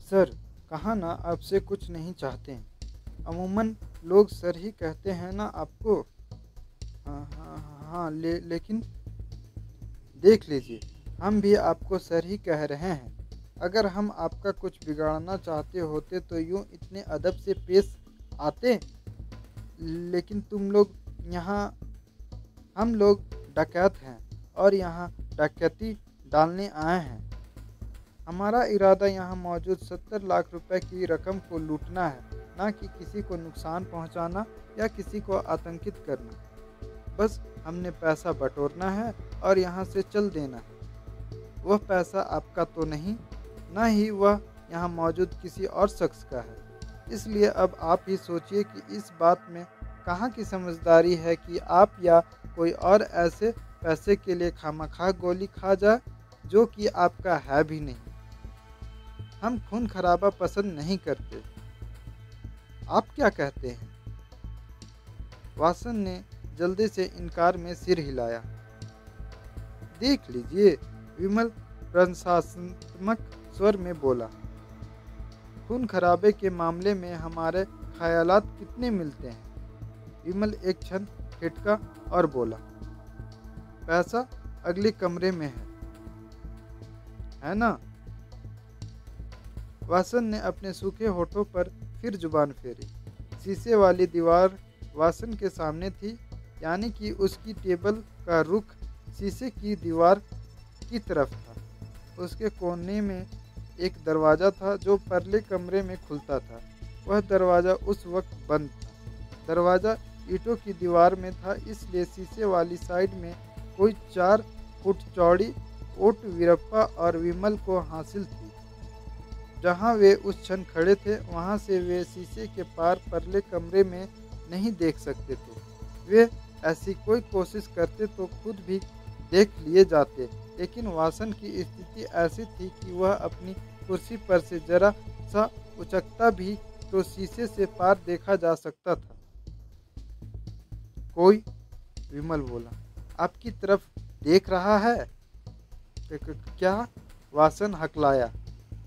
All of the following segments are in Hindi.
सर, कहा ना आपसे कुछ नहीं चाहते। अमूमन लोग सर ही कहते हैं ना आपको। हाँ हाँ हाँ, लेकिन देख लीजिए, हम भी आपको सर ही कह रहे हैं। अगर हम आपका कुछ बिगाड़ना चाहते होते तो यूँ इतने अदब से पेश आते। लेकिन तुम लोग यहाँ, हम लोग डकैत हैं और यहाँ डकैती डालने आए हैं। हमारा इरादा यहाँ मौजूद 70 लाख रुपए की रकम को लूटना है, ना कि किसी को नुकसान पहुँचाना या किसी को आतंकित करना। बस हमने पैसा बटोरना है और यहाँ से चल देना है। वह पैसा आपका तो नहीं, ना ही वह यहाँ मौजूद किसी और शख्स का है। इसलिए अब आप ही सोचिए कि इस बात में कहाँ की समझदारी है कि आप या कोई और ऐसे पैसे के लिए खामखा गोली खा जाए जो कि आपका है भी नहीं। हम खून खराबा पसंद नहीं करते। आप क्या कहते हैं? वासन ने जल्दी से इनकार में सिर हिलाया। देख लीजिए, विमल प्रशंसात्मक स्वर में बोला। खून खराबे के मामले में हमारे ख्यालात कितने मिलते हैं। विमल एक क्षण ठिठका और बोला, पैसा अगले कमरे में है ना? वासन ने अपने सूखे होठों पर फिर जुबान फेरी। शीशे वाली दीवार वासन के सामने थी, यानी कि उसकी टेबल का रुख शीशे की दीवार की तरफ था। उसके कोने में एक दरवाज़ा था जो परले कमरे में खुलता था। वह दरवाज़ा उस वक्त बंद था। दरवाज़ा ईंटों की दीवार में था, इसलिए शीशे वाली साइड में कोई 4 फुट चौड़ी ओट वीरप्पा और विमल को हासिल थी। जहाँ वे उस क्षण खड़े थे, वहाँ से वे शीशे के पार परले कमरे में नहीं देख सकते थे। वे ऐसी कोई कोशिश करते तो खुद भी देख लिए जाते, लेकिन वासन की स्थिति ऐसी थी कि वह अपनी कुर्सी पर से जरा सा उचकता भी तो शीशे से पार देखा जा सकता था। कोई? विमल बोला। आपकी तरफ देख रहा है? क्या? वासन हकलाया।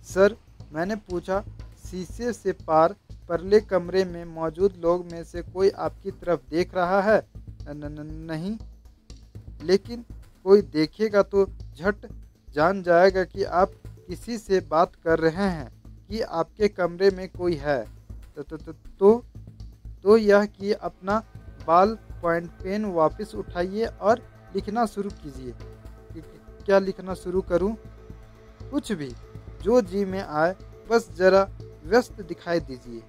सर, मैंने पूछा, शीशे से पार परले कमरे में मौजूद लोग में से कोई आपकी तरफ देख रहा है? नहीं। लेकिन कोई देखेगा तो झट जान जाएगा कि आप किसी से बात कर रहे हैं कि आपके कमरे में कोई है। तो यह कि अपना बॉल पॉइंट पेन वापस उठाइए और लिखना शुरू कीजिए। क्या लिखना शुरू करूं? कुछ भी, जो जी में आए, बस जरा व्यस्त दिखाई दीजिए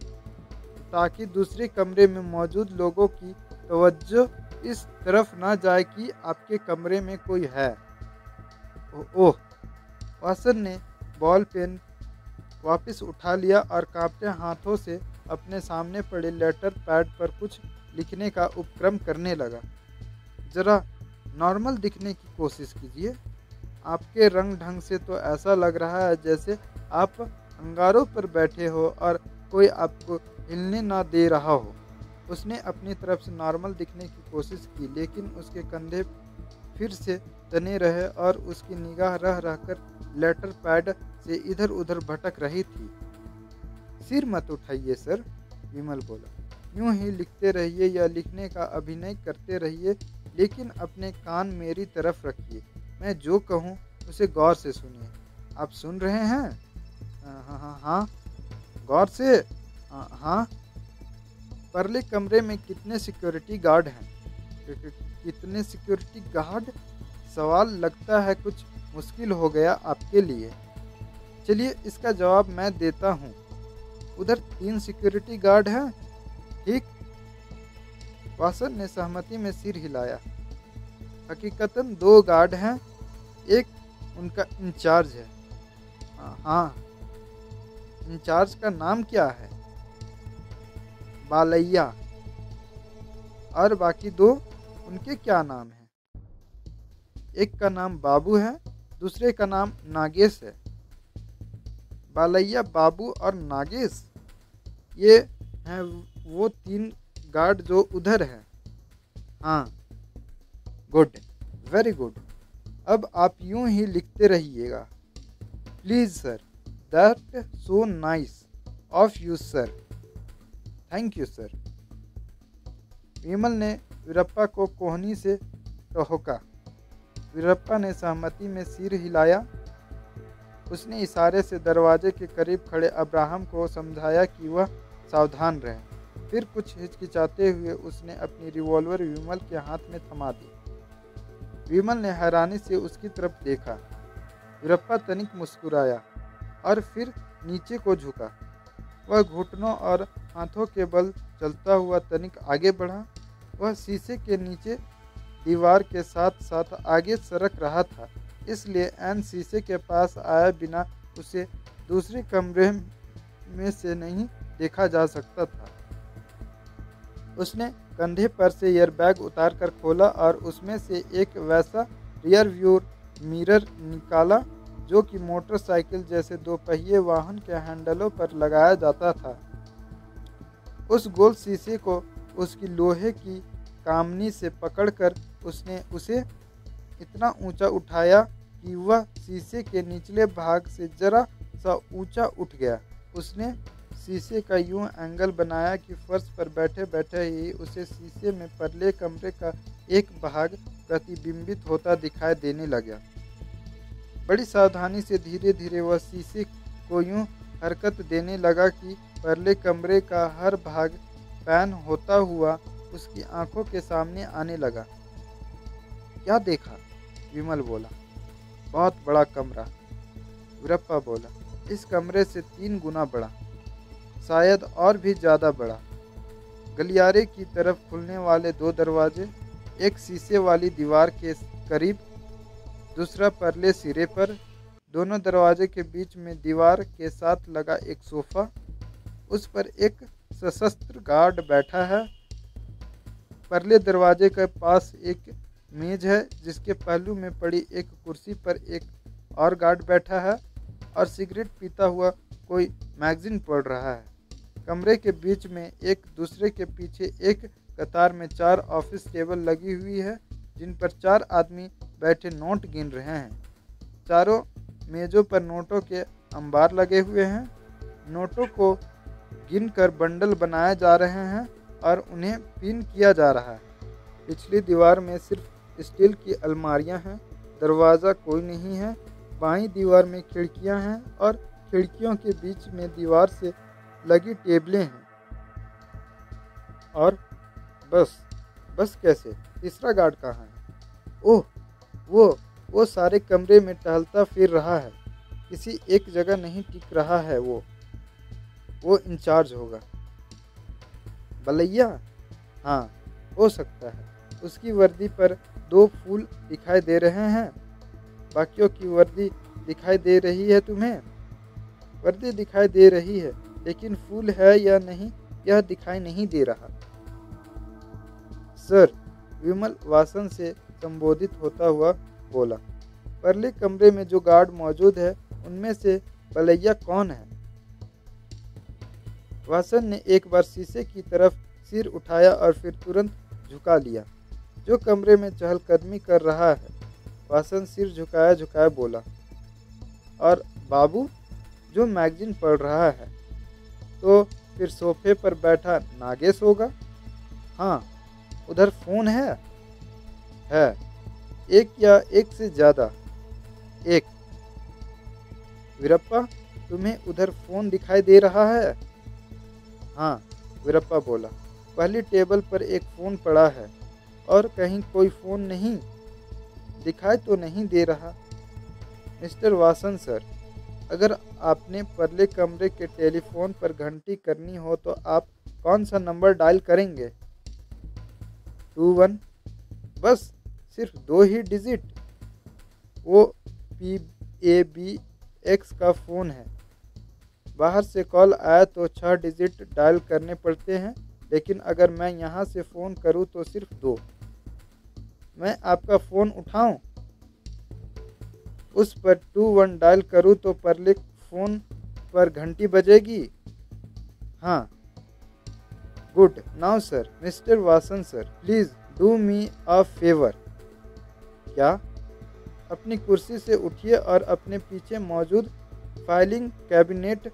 ताकि दूसरे कमरे में मौजूद लोगों की तवज्जो इस तरफ ना जाए कि आपके कमरे में कोई है। ओह! वासन ने बॉल पेन वापस उठा लिया और कांपते हाथों से अपने सामने पड़े लेटर पैड पर कुछ लिखने का उपक्रम करने लगा। जरा नॉर्मल दिखने की कोशिश कीजिए। आपके रंग ढंग से तो ऐसा लग रहा है जैसे आप अंगारों पर बैठे हो और कोई आपको हिलने ना दे रहा हो। उसने अपनी तरफ से नॉर्मल दिखने की कोशिश की, लेकिन उसके कंधे फिर से तने रहे और उसकी निगाह रह रहकर लेटर पैड से इधर उधर भटक रही थी। सिर मत उठाइए सर, विमल बोला। यूं ही लिखते रहिए या लिखने का अभिनय करते रहिए, लेकिन अपने कान मेरी तरफ रखिए। मैं जो कहूँ उसे गौर से सुनिए। आप सुन रहे हैं? हाँ। गौर से? हाँ। परले कमरे में कितने सिक्योरिटी गार्ड हैं? कितने सिक्योरिटी गार्ड? सवाल लगता है कुछ मुश्किल हो गया आपके लिए। चलिए, इसका जवाब मैं देता हूँ। उधर 3 सिक्योरिटी गार्ड हैं, ठीक? वासन ने सहमति में सिर हिलाया। हकीकतन 2 गार्ड हैं, एक उनका इंचार्ज है। हाँ। इंचार्ज का नाम क्या है? बालैया। और बाकी 2, उनके क्या नाम हैं? एक का नाम बाबू है, दूसरे का नाम नागेश है। बालैया, बाबू और नागेश, ये हैं वो 3 गार्ड जो उधर हैं। हाँ, गुड, वेरी गुड। अब आप यूं ही लिखते रहिएगा, please sir. That so nice of you sir, thank you sir. Vimal ने वीरप्पा को कोहनी से टोका। वीरप्पा ने सहमति में सिर हिलाया। उसने इशारे से दरवाजे के करीब खड़े अब्राहम को समझाया कि वह सावधान रहे। फिर कुछ हिचकिचाते हुए उसने अपनी रिवॉल्वर विमल के हाथ में थमा दी। विमल ने हैरानी से उसकी तरफ देखा। वीरप्पा तनिक मुस्कुराया और फिर नीचे को झुका। वह घुटनों और हाथों के बल चलता हुआ तनिक आगे बढ़ा। वह शीशे के नीचे दीवार के साथ साथ आगे सरक रहा था, इसलिए एन शीशे के पास आए बिना उसे दूसरे कमरे में से नहीं देखा जा सकता था। उसने कंधे पर से एयरबैग उतार कर खोला और उसमें से एक वैसा रियर व्यू मिरर निकाला जो कि मोटरसाइकिल जैसे दो पहिए वाहन के हैंडलों पर लगाया जाता था। उस गोल शीशे को उसकी लोहे की कामनी से पकड़कर उसने उसे इतना ऊंचा उठाया कि वह शीशे के निचले भाग से जरा सा ऊंचा उठ गया। उसने शीशे का यूं एंगल बनाया कि फर्श पर बैठे बैठे ही उसे शीशे में परले कमरे का एक भाग प्रतिबिंबित होता दिखाई देने लगा। बड़ी सावधानी से धीरे धीरे वह शीशे को यूं हरकत देने लगा कि परले कमरे का हर भाग पैन होता हुआ उसकी आंखों के सामने आने लगा। क्या देखा? विमल बोला। बहुत बड़ा कमरा। वीरप्पा बोला। इस कमरे से 3 गुना बड़ा, शायद और भी ज़्यादा बड़ा। गलियारे की तरफ खुलने वाले 2 दरवाजे, एक शीशे वाली दीवार के करीब, दूसरा परले सिरे पर। दोनों दरवाजे के बीच में दीवार के साथ लगा एक सोफा, उस पर एक सशस्त्र गार्ड बैठा है। परले दरवाजे के पास एक मेज है जिसके पहलू में पड़ी एक कुर्सी पर एक और गार्ड बैठा है और सिगरेट पीता हुआ कोई मैगजीन पढ़ रहा है। कमरे के बीच में एक दूसरे के पीछे एक कतार में 4 ऑफिस टेबल लगी हुई है जिन पर 4 आदमी बैठे नोट गिन रहे हैं। चारों मेजों पर नोटों के अंबार लगे हुए हैं। नोटों को गिनकर बंडल बनाए जा रहे हैं और उन्हें पिन किया जा रहा है। पिछली दीवार में सिर्फ स्टील की अलमारियां हैं। दरवाज़ा कोई नहीं है। बाईं दीवार में खिड़कियां हैं और खिड़कियों के बीच में दीवार से लगी टेबलें हैं। और बस कैसे? तीसरा गार्ड कहाँ है? ओह, वो सारे कमरे में टहलता फिर रहा है। किसी एक जगह नहीं टिक रहा है। वो इंचार्ज होगा। बलैया? हाँ, हो सकता है। उसकी वर्दी पर 2 फूल दिखाई दे रहे हैं। बाकियों की वर्दी दिखाई दे रही है तुम्हें? वर्दी दिखाई दे रही है, लेकिन फूल है या नहीं यह दिखाई नहीं दे रहा। सर, विमल वासन से संबोधित होता हुआ बोला। परले कमरे में जो गार्ड मौजूद है उनमें से बलैया कौन है? वासन ने एक बार शीशे की तरफ सिर उठाया और फिर तुरंत झुका लिया। जो कमरे में चहलकदमी कर रहा है? वासन सिर झुकाया झुकाया बोला। और बाबू जो मैगजीन पढ़ रहा है? तो फिर सोफे पर बैठा नागेश होगा। हाँ, उधर फोन है? एक या एक से ज़्यादा? एक। वीरप्पा, तुम्हें उधर फोन दिखाई दे रहा है? हाँ, वीरप्पा बोला। पहली टेबल पर एक फ़ोन पड़ा है और कहीं कोई फ़ोन नहीं दिखाई तो नहीं दे रहा। मिस्टर वासन सर, अगर आपने परले कमरे के टेलीफोन पर घंटी करनी हो तो आप कौन सा नंबर डायल करेंगे? 21। बस सिर्फ 2 ही डिजिट? वो PABX का फ़ोन है। बाहर से कॉल आया तो 6 डिजिट डायल करने पड़ते हैं, लेकिन अगर मैं यहाँ से फ़ोन करूँ तो सिर्फ 2। मैं आपका फ़ोन उठाऊं? उस पर 21 डायल करूँ तो परले फ़ोन पर घंटी बजेगी? हाँ। Good. Now sir, mister Vasan sir, please do me a favour. क्या? अपनी कुर्सी से उठिए और अपने पीछे मौजूद फाइलिंग कैबिनेट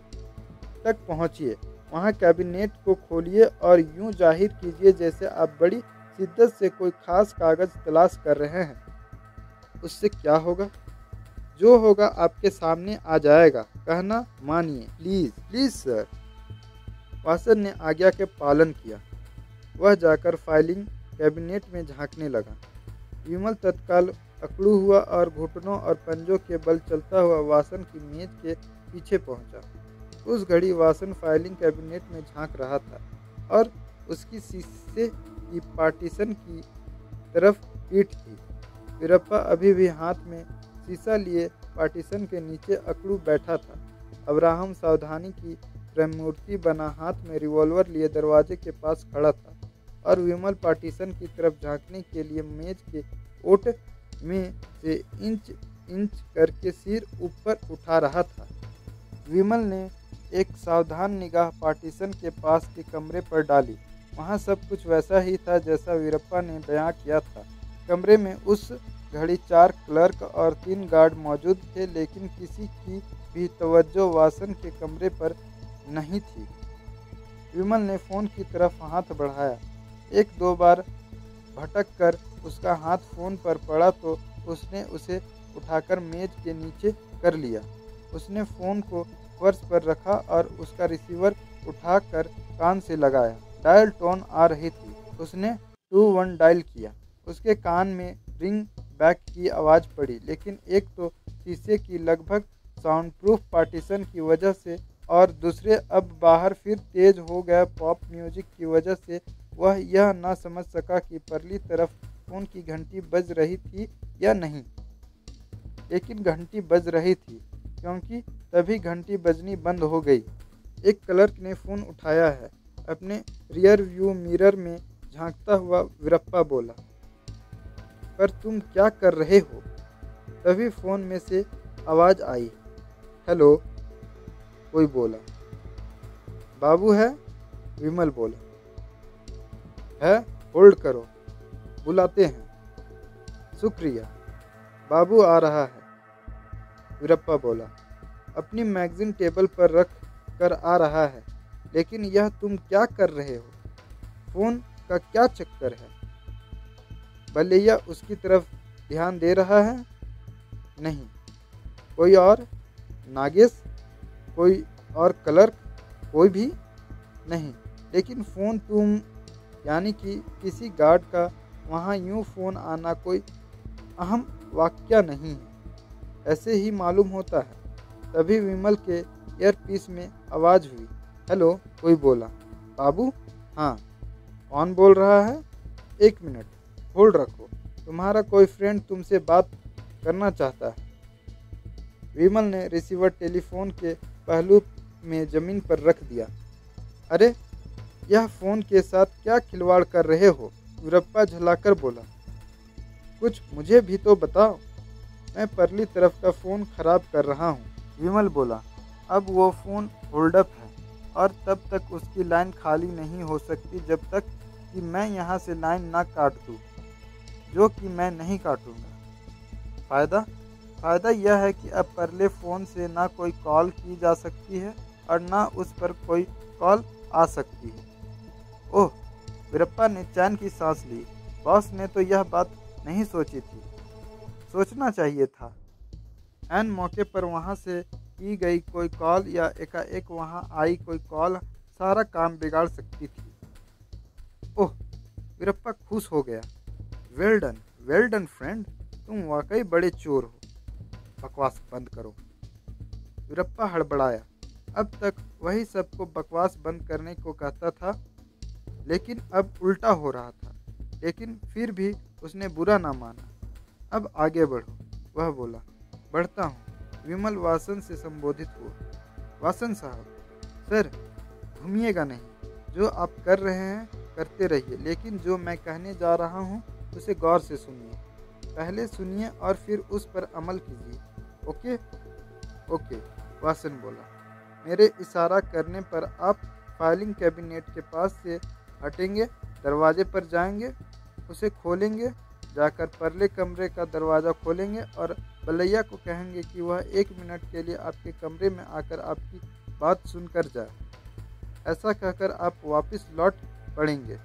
तक पहुंचिए। वहां कैबिनेट को खोलिए और यूं जाहिर कीजिए जैसे आप बड़ी शिद्दत से कोई खास कागज तलाश कर रहे हैं। उससे क्या होगा? जो होगा आपके सामने आ जाएगा। कहना मानिए। Please please sir. वासन ने आज्ञा के पालन किया। वह जाकर फाइलिंग कैबिनेट में झांकने लगा। विमल तत्काल अकड़ू हुआ और घुटनों और पंजों के बल चलता हुआ वासन की मेज के पीछे पहुंचा। उस घड़ी वासन फाइलिंग कैबिनेट में झांक रहा था और उसकी शीशे की पार्टीशन की तरफ पीठ थी। वीरप्पा अभी भी हाथ में शीशा लिए पार्टीशन के नीचे अकड़ू बैठा था। अब्राहम सावधानी की प्रेममूर्ति बना हाथ में रिवॉल्वर लिए दरवाजे के पास खड़ा था और विमल पार्टीशन की तरफ झांकने के लिए मेज के ओट में से इंच इंच करके सिर ऊपर उठा रहा था। विमल ने एक सावधान निगाह पार्टीशन के पास के कमरे पर डाली। वहां सब कुछ वैसा ही था जैसा वीरप्पा ने बयां किया था। कमरे में उस घड़ी 4 क्लर्क और 3 गार्ड मौजूद थे, लेकिन किसी की भी तवज्जो वासन के कमरे पर नहीं थी। विमल ने फ़ोन की तरफ हाथ बढ़ाया। 1-2 बार भटक कर उसका हाथ फ़ोन पर पड़ा तो उसने उसे उठाकर मेज के नीचे कर लिया। उसने फ़ोन को फर्श पर रखा और उसका रिसीवर उठाकर कान से लगाया। डायल टोन आ रही थी। उसने 21 डायल किया। उसके कान में रिंग बैक की आवाज़ पड़ी, लेकिन एक तो शीशे की लगभग साउंडप्रूफ पार्टीशन की वजह से और दूसरे अब बाहर फिर तेज हो गया पॉप म्यूजिक की वजह से वह यह ना समझ सका कि परली तरफ फ़ोन की घंटी बज रही थी या नहीं। लेकिन घंटी बज रही थी, क्योंकि तभी घंटी बजनी बंद हो गई। एक क्लर्क ने फ़ोन उठाया है। अपने रियर व्यू मिरर में झांकता हुआ वीरप्पा बोला, पर तुम क्या कर रहे हो? तभी फ़ोन में से आवाज़ आई, हेलो। कोई बोला, बाबू है? विमल बोला, है, होल्ड करो, बुलाते हैं। शुक्रिया, बाबू आ रहा है। वीरप्पा बोला, अपनी मैगजीन टेबल पर रख कर आ रहा है। लेकिन यह तुम क्या कर रहे हो? फ़ोन का क्या चक्कर है? बलैया उसकी तरफ ध्यान दे रहा है? नहीं। कोई और? नागेश? कोई और क्लर्क? कोई भी नहीं। लेकिन फ़ोन तुम, यानी कि किसी गार्ड का वहाँ यूँ फ़ोन आना कोई अहम वाक़या नहीं है, ऐसे ही मालूम होता है। तभी विमल के ईयरपीस में आवाज़ हुई, हेलो। कोई बोला, बाबू? हाँ। कौन बोल रहा है? 1 मिनट होल्ड रखो, तुम्हारा कोई फ्रेंड तुमसे बात करना चाहता है। विमल ने रिसीवर टेलीफोन के पहलू में ज़मीन पर रख दिया। अरे, यह फ़ोन के साथ क्या खिलवाड़ कर रहे हो? वीरप्पा झल्लाकर बोला, कुछ मुझे भी तो बताओ। मैं परली तरफ का फ़ोन ख़राब कर रहा हूँ। विमल बोला, अब वो फ़ोन होल्डअप है और तब तक उसकी लाइन खाली नहीं हो सकती जब तक कि मैं यहाँ से लाइन ना काट दूँ, जो कि मैं नहीं काटूँगा। फ़ायदा यह है कि अब परले फ़ोन से ना कोई कॉल की जा सकती है और ना उस पर कोई कॉल आ सकती है। ओह, वीरप्पा ने चैन की सांस ली। बॉस ने तो यह बात नहीं सोची थी। सोचना चाहिए था। ऐन मौके पर वहाँ से की गई कोई कॉल या एकाएक वहाँ आई कोई कॉल सारा काम बिगाड़ सकती थी। ओह, वीरप्पा खुश हो गया। वेल डन फ्रेंड, तुम वाकई बड़े चोर हो। बकवास बंद करो। वीरप्पा हड़बड़ाया। अब तक वही सबको बकवास बंद करने को कहता था, लेकिन अब उल्टा हो रहा था। लेकिन फिर भी उसने बुरा ना माना। अब आगे बढ़ो, वह बोला। बढ़ता हूँ। विमल वासन से संबोधित हुआ। वासन साहब, सर, घूमिएगा नहीं। जो आप कर रहे हैं करते रहिए, लेकिन जो मैं कहने जा रहा हूँ उसे गौर से सुनिए। पहले सुनिए और फिर उस पर अमल कीजिए। ओके? ओके, वासन बोला। मेरे इशारा करने पर आप फाइलिंग कैबिनेट के पास से हटेंगे, दरवाजे पर जाएंगे, उसे खोलेंगे जाकर परले कमरे का दरवाज़ा खोलेंगे और बलैया को कहेंगे कि वह 1 मिनट के लिए आपके कमरे में आकर आपकी बात सुनकर जाए। ऐसा कहकर आप वापस लौट पड़ेंगे।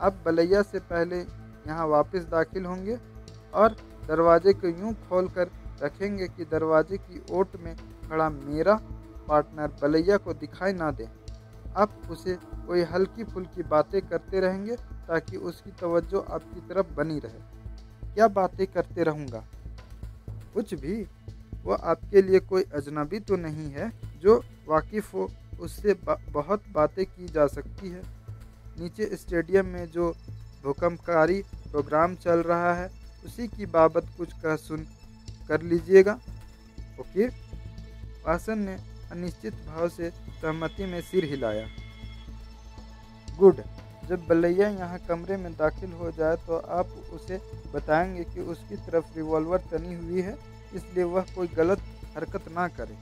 आप बलैया से पहले यहाँ वापस दाखिल होंगे और दरवाजे को यूं खोल कर रखेंगे कि दरवाजे की ओट में खड़ा मेरा पार्टनर बलैया को दिखाई ना दे। आप उसे कोई हल्की फुल्की बातें करते रहेंगे ताकि उसकी तवज्जो आपकी तरफ बनी रहे। क्या बातें करते रहूँगा? कुछ भी। वो आपके लिए कोई अजनबी तो नहीं है जो वाकिफ़ हो, उससे बहुत बातें की जा सकती है। नीचे स्टेडियम में जो भूकंपकारी प्रोग्राम चल रहा है उसी की बाबत कुछ कह सुन कर लीजिएगा। ओके। वासन ने अनिश्चित भाव से सहमति में सिर हिलाया। गुड। जब बलैया यहाँ कमरे में दाखिल हो जाए तो आप उसे बताएंगे कि उसकी तरफ रिवॉल्वर तनी हुई है, इसलिए वह कोई गलत हरकत ना करे।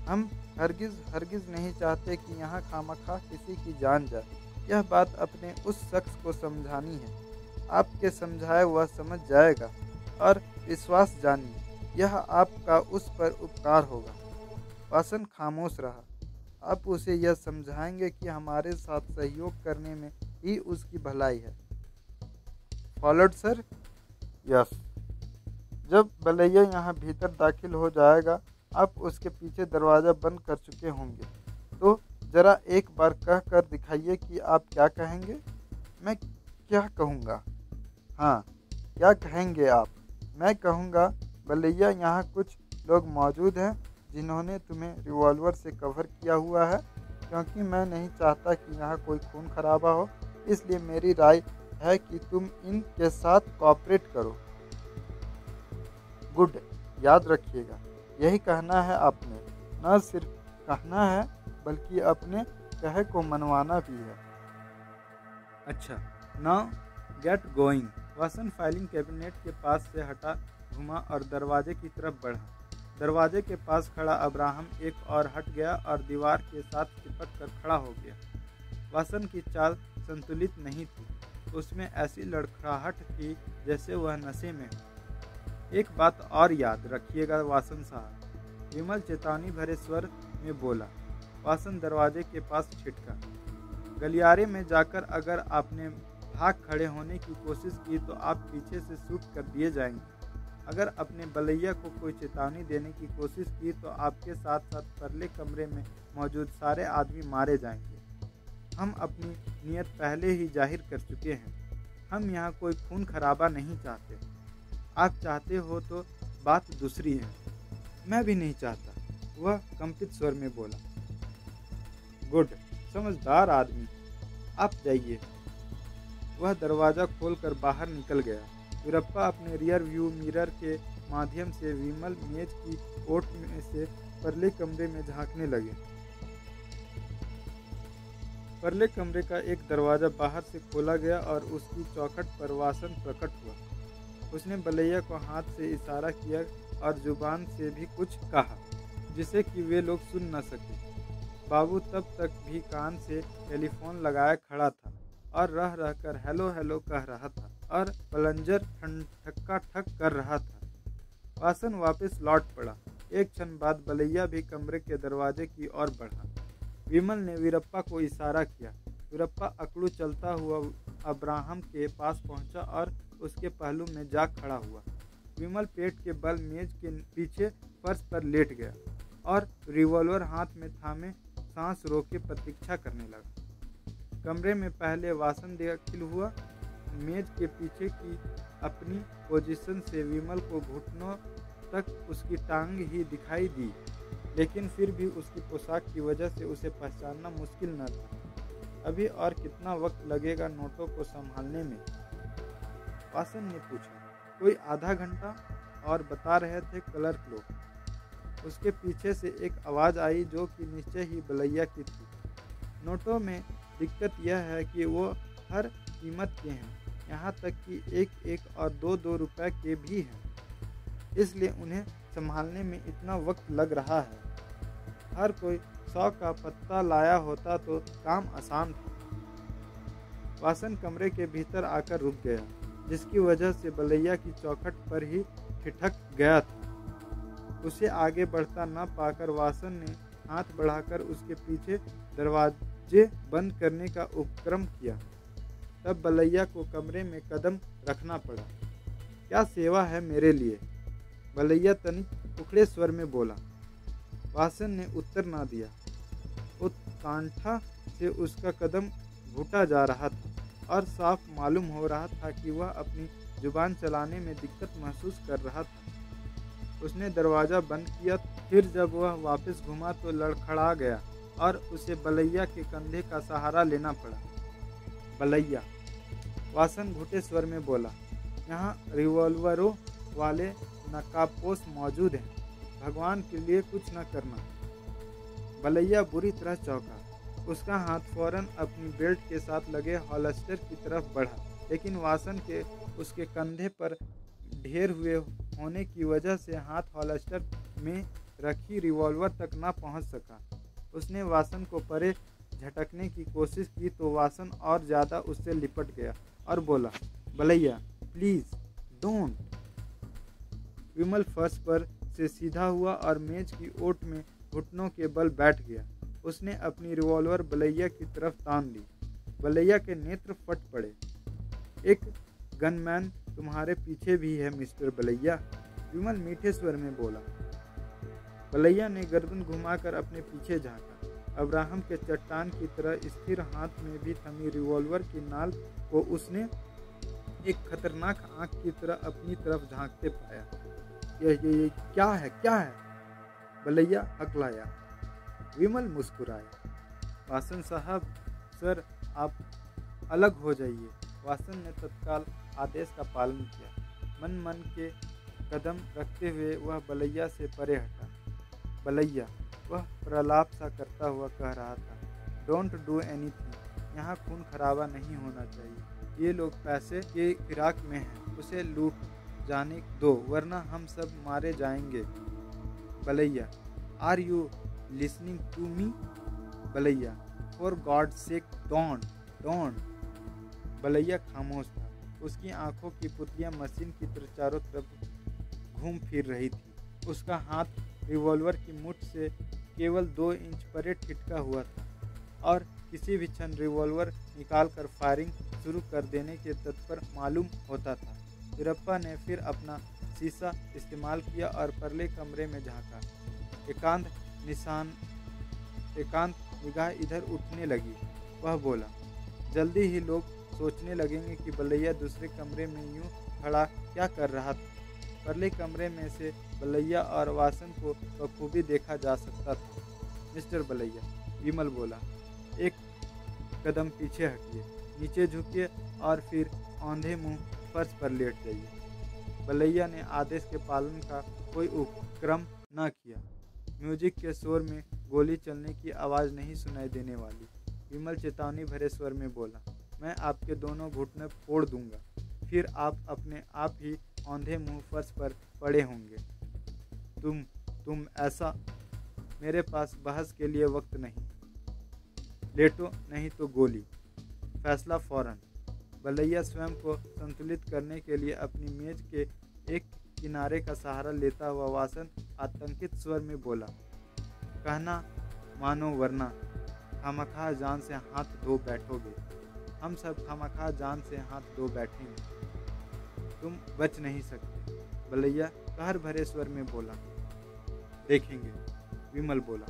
हम हरगिज़ नहीं चाहते कि यहाँ खामखा किसी की जान जाए। यह बात अपने उस शख्स को समझानी है। आपके समझाए वह समझ जाएगा और विश्वास जानिए, यह आपका उस पर उपकार होगा। वासन खामोश रहा। आप उसे यह समझाएंगे कि हमारे साथ सहयोग करने में ही उसकी भलाई है। Followed sir? यस। जब बलैया यहाँ भीतर दाखिल हो जाएगा आप उसके पीछे दरवाज़ा बंद कर चुके होंगे, तो ज़रा एक बार कह कर दिखाइए कि आप क्या कहेंगे। मैं क्या कहूँगा? हाँ, क्या कहेंगे आप? मैं कहूँगा, बलैया यहाँ कुछ लोग मौजूद हैं जिन्होंने तुम्हें रिवॉल्वर से कवर किया हुआ है। क्योंकि मैं नहीं चाहता कि यहाँ कोई खून खराबा हो, इसलिए मेरी राय है कि तुम इनके साथ कोऑपरेट करो। गुड। याद रखिएगा, यही कहना है आपने। न सिर्फ कहना है बल्कि अपने कहे को मनवाना भी है। अच्छा, now get going. Vasan filing cabinet के पास से हटा, घुमा और दरवाजे की तरफ बढ़ा। दरवाजे के पास खड़ा अब्राहम एक और हट गया और दीवार के साथ चिपक कर खड़ा हो गया। वासन की चाल संतुलित नहीं थी, उसमें ऐसी लड़खड़ाहट थी जैसे वह नशे में हो। एक बात और याद रखिएगा वासन साहब, विमल चेतावनी भरे स्वर में बोला। वासन दरवाजे के पास छिटका। गलियारे में जाकर अगर आपने भाग खड़े होने की कोशिश की तो आप पीछे से शूट कर दिए जाएंगे। अगर अपने बलैया को कोई चेतावनी देने की कोशिश की तो आपके साथ साथ परले कमरे में मौजूद सारे आदमी मारे जाएंगे। हम अपनी नीयत पहले ही जाहिर कर चुके हैं। हम यहाँ कोई खून खराबा नहीं चाहते। आप चाहते हो तो बात दूसरी है। मैं भी नहीं चाहता, वह कंपित स्वर में बोला। गुड, समझदार आदमी। आप जाइए। वह दरवाज़ा खोलकर बाहर निकल गया। वीरप्पा अपने रियर व्यू मिरर के माध्यम से विमल मेज की ओट में से परले कमरे में झांकने लगे। परले कमरे का एक दरवाज़ा बाहर से खोला गया और उसकी चौखट पर वासन प्रकट हुआ। उसने बलैया को हाथ से इशारा किया और जुबान से भी कुछ कहा जिसे कि वे लोग सुन न सके। बाबू तब तक भी कान से टेलीफोन लगाए खड़ा था और रह रहकर हेलो हेलो कह रहा था और प्लंजर ठक्का ठक कर रहा था। वासन वापस लौट पड़ा। एक क्षण बाद बलैया भी कमरे के दरवाजे की ओर बढ़ा। विमल ने वीरप्पा को इशारा किया। वीरप्पा अकड़ू चलता हुआ अब्राहम के पास पहुंचा और उसके पहलू में जा खड़ा हुआ। विमल पेट के बल मेज के पीछे फर्श पर लेट गया और रिवॉल्वर हाथ में थामे सांस रोके प्रतीक्षा करने लगा। कमरे में पहले वासन दाखिल हुआ। मेज के पीछे की अपनी पोजीशन से विमल को घुटनों तक उसकी टांग ही दिखाई दी, लेकिन फिर भी उसकी पोशाक की वजह से उसे पहचानना मुश्किल न था। अभी और कितना वक्त लगेगा नोटों को संभालने में? वासन ने पूछा। कोई आधा घंटा, और बता रहे थे क्लर्क लोग। उसके पीछे से एक आवाज़ आई जो कि निश्चय ही बलैया की थी। नोटों में दिक्कत यह है कि वो हर कीमत के हैं, यहाँ तक कि एक एक और दो रुपए के भी हैं, इसलिए उन्हें संभालने में इतना वक्त लग रहा है। हर कोई 100 का पत्ता लाया होता तो काम आसान था। वासन कमरे के भीतर आकर रुक गया। जिसकी वजह से बलैया की चौखट पर ही ठिठक गया था। उसे आगे बढ़ता न पाकर वासन ने हाथ बढ़ाकर उसके पीछे दरवाजे बंद करने का उपक्रम किया। तब बलैया को कमरे में कदम रखना पड़ा। क्या सेवा है मेरे लिए? बलैया तनिक उखड़े स्वर में बोला। वासन ने उत्तर ना दिया। उत्कंठा से उसका कदम घुटा जा रहा था और साफ मालूम हो रहा था कि वह अपनी जुबान चलाने में दिक्कत महसूस कर रहा था। उसने दरवाज़ा बंद किया। फिर जब वह वापस घुमा तो लड़खड़ा गया और उसे बलैया के कंधे का सहारा लेना पड़ा। बलैया, वासन घुटे स्वर में बोला, यहाँ रिवॉल्वरों वाले नकाबपोश मौजूद हैं। भगवान के लिए कुछ न करना। बलैया बुरी तरह चौंका। उसका हाथ फौरन अपनी बेल्ट के साथ लगे हॉलस्टर की तरफ बढ़ा, लेकिन वासन के उसके कंधे पर ढेर हुए होने की वजह से हाथ हॉलस्टर में रखी रिवॉल्वर तक न पहुंच सका। उसने वासन को परे झटकने की कोशिश की तो वासन और ज़्यादा उससे लिपट गया और बोला, बलैया प्लीज़ डोंट। विमल फर्श पर से सीधा हुआ और मेज की ओट में घुटनों के बल बैठ गया। उसने अपनी रिवॉल्वर बलैया की तरफ तान ली। बलैया के नेत्र फट पड़े। एक गनमैन तुम्हारे पीछे भी है मिस्टर बलैया, विमल मीठे स्वर में बोला। बलैया ने गर्दन घुमाकर अपने पीछे झांका। अब्राहम के चट्टान की तरह स्थिर हाथ में भी थमी रिवॉल्वर की नाल को उसने एक खतरनाक आंख की तरह अपनी तरफ झांकते पाया। ये क्या है, क्या है? बलैया हकलाया। विमल मुस्कुराया। वासन साहब, सर आप अलग हो जाइए। वासन ने तत्काल आदेश का पालन किया। मन के कदम रखते हुए वह बलैया से परे हटा। बलैया, वह प्रलाप सा करता हुआ कह रहा था, डोंट डू एनीथिंग। यहाँ खून खराबा नहीं होना चाहिए। ये लोग पैसे के फिराक में हैं। उसे लूट जाने दो, वरना हम सब मारे जाएंगे। Balaiah, are you listening to me? Balaiah, for God sake don't don't. Balaiah खामोश था। उसकी आंखों की पुतलियां मशीन की तरह चारों तरफ घूम फिर रही थी। उसका हाथ रिवॉल्वर की मुठ से केवल 2 इंच परे ठिठका हुआ था और किसी भी क्षण रिवॉल्वर निकालकर फायरिंग शुरू कर देने के तत्पर मालूम होता था। वीरप्पा ने फिर अपना शीशा इस्तेमाल किया और परले कमरे में झांका। एकांत निगाह इधर उठने लगी। वह बोला, जल्दी ही लोग सोचने लगेंगे कि बलैया दूसरे कमरे में यूं खड़ा क्या कर रहा था। परले कमरे में से बलैया और वासन को बखूबी देखा जा सकता था। मिस्टर बलैया, विमल बोला, एक कदम पीछे हटिए, नीचे झुकिए और फिर औंधे मुंह फर्श पर लेट जाइए। बलैया ने आदेश के पालन का कोई उपक्रम न किया। म्यूजिक के शोर में गोली चलने की आवाज़ नहीं सुनाई देने वाली। विमल चेतावनी भरे स्वर में बोला, मैं आपके दोनों घुटने फोड़ दूंगा, फिर आप अपने आप ही औंधे मुंह फर्श पर पड़े होंगे। तुम ऐसा, मेरे पास बहस के लिए वक्त नहीं। लेटो नहीं तो गोली। फैसला फौरन। बलैया स्वयं को संतुलित करने के लिए अपनी मेज के एक किनारे का सहारा लेता हुआ वासन आतंकित स्वर में बोला, कहना मानो वरना खामखा जान से हाथ धो बैठोगे। हम सब खामखा जान से हाथ धो बैठेंगे। तुम बच नहीं सकते। बलैया कहर भरे स्वर में बोला। देखेंगे, विमल बोला।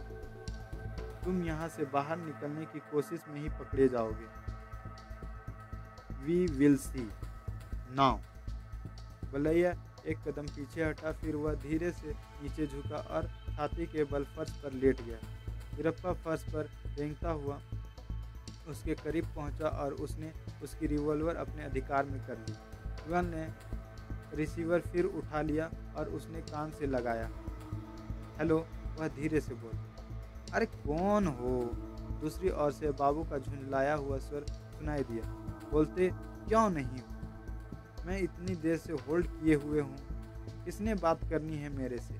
तुम यहाँ से बाहर निकलने की कोशिश में ही पकड़े जाओगे। We will see now. बलैया एक कदम पीछे हटा, फिर वह धीरे से नीचे झुका और छाती के बल फर्श पर लेट गया। वीरप्पा फर्श पर रेंगता हुआ उसके करीब पहुंचा और उसने उसकी रिवॉल्वर अपने अधिकार में कर ली। विमल ने रिसीवर फिर उठा लिया और उसने कान से लगाया। हेलो, वह धीरे से बोला। अरे कौन हो? दूसरी ओर से बाबू का झुंझलाया हुआ स्वर सुनाई दिया। बोलते क्यों नहीं हो? मैं इतनी देर से होल्ड किए हुए हूँ। किसने बात करनी है मेरे से?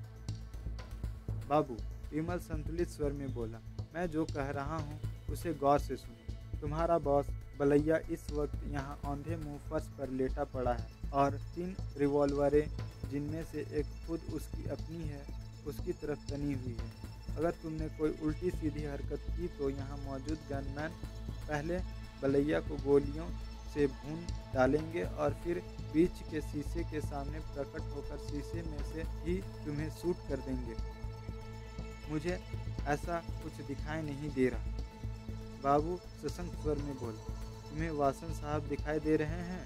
बाबू, विमल संतुलित स्वर में बोला, मैं जो कह रहा हूँ उसे गौर से सुनो। तुम्हारा बॉस बलैया इस वक्त यहाँ औंधे मुंह फर्श पर लेटा पड़ा है और 3 रिवॉल्वरें, जिनमें से एक खुद उसकी अपनी है, उसकी तरफ तनी हुई है। अगर तुमने कोई उल्टी सीधी हरकत की तो यहाँ मौजूद गनमैन पहले बलैया को गोलियों से भून डालेंगे और फिर बीच के शीशे के सामने प्रकट होकर शीशे में से ही तुम्हें शूट कर देंगे। मुझे ऐसा कुछ दिखाई नहीं दे रहा। बाबू सशंक स्वर में बोला, तुम्हें वासन साहब दिखाई दे रहे हैं?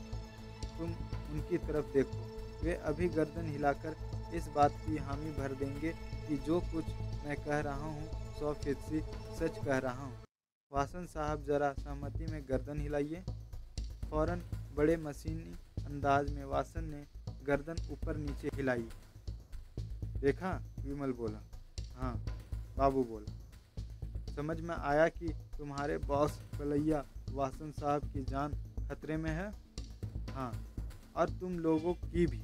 तुम उनकी तरफ देखो। वे अभी गर्दन हिलाकर इस बात की हामी भर देंगे कि जो कुछ मैं कह रहा हूँ 100% सच कह रहा हूँ। वासन साहब जरा सहमति में गर्दन हिलाइए। फौरन बड़े मशीनी अंदाज में वासन ने गर्दन ऊपर नीचे हिलाई। देखा? विमल बोला। हाँ, बाबू बोला। समझ में आया कि तुम्हारे बॉस बलैया वासन साहब की जान खतरे में है? हाँ, और तुम लोगों की भी।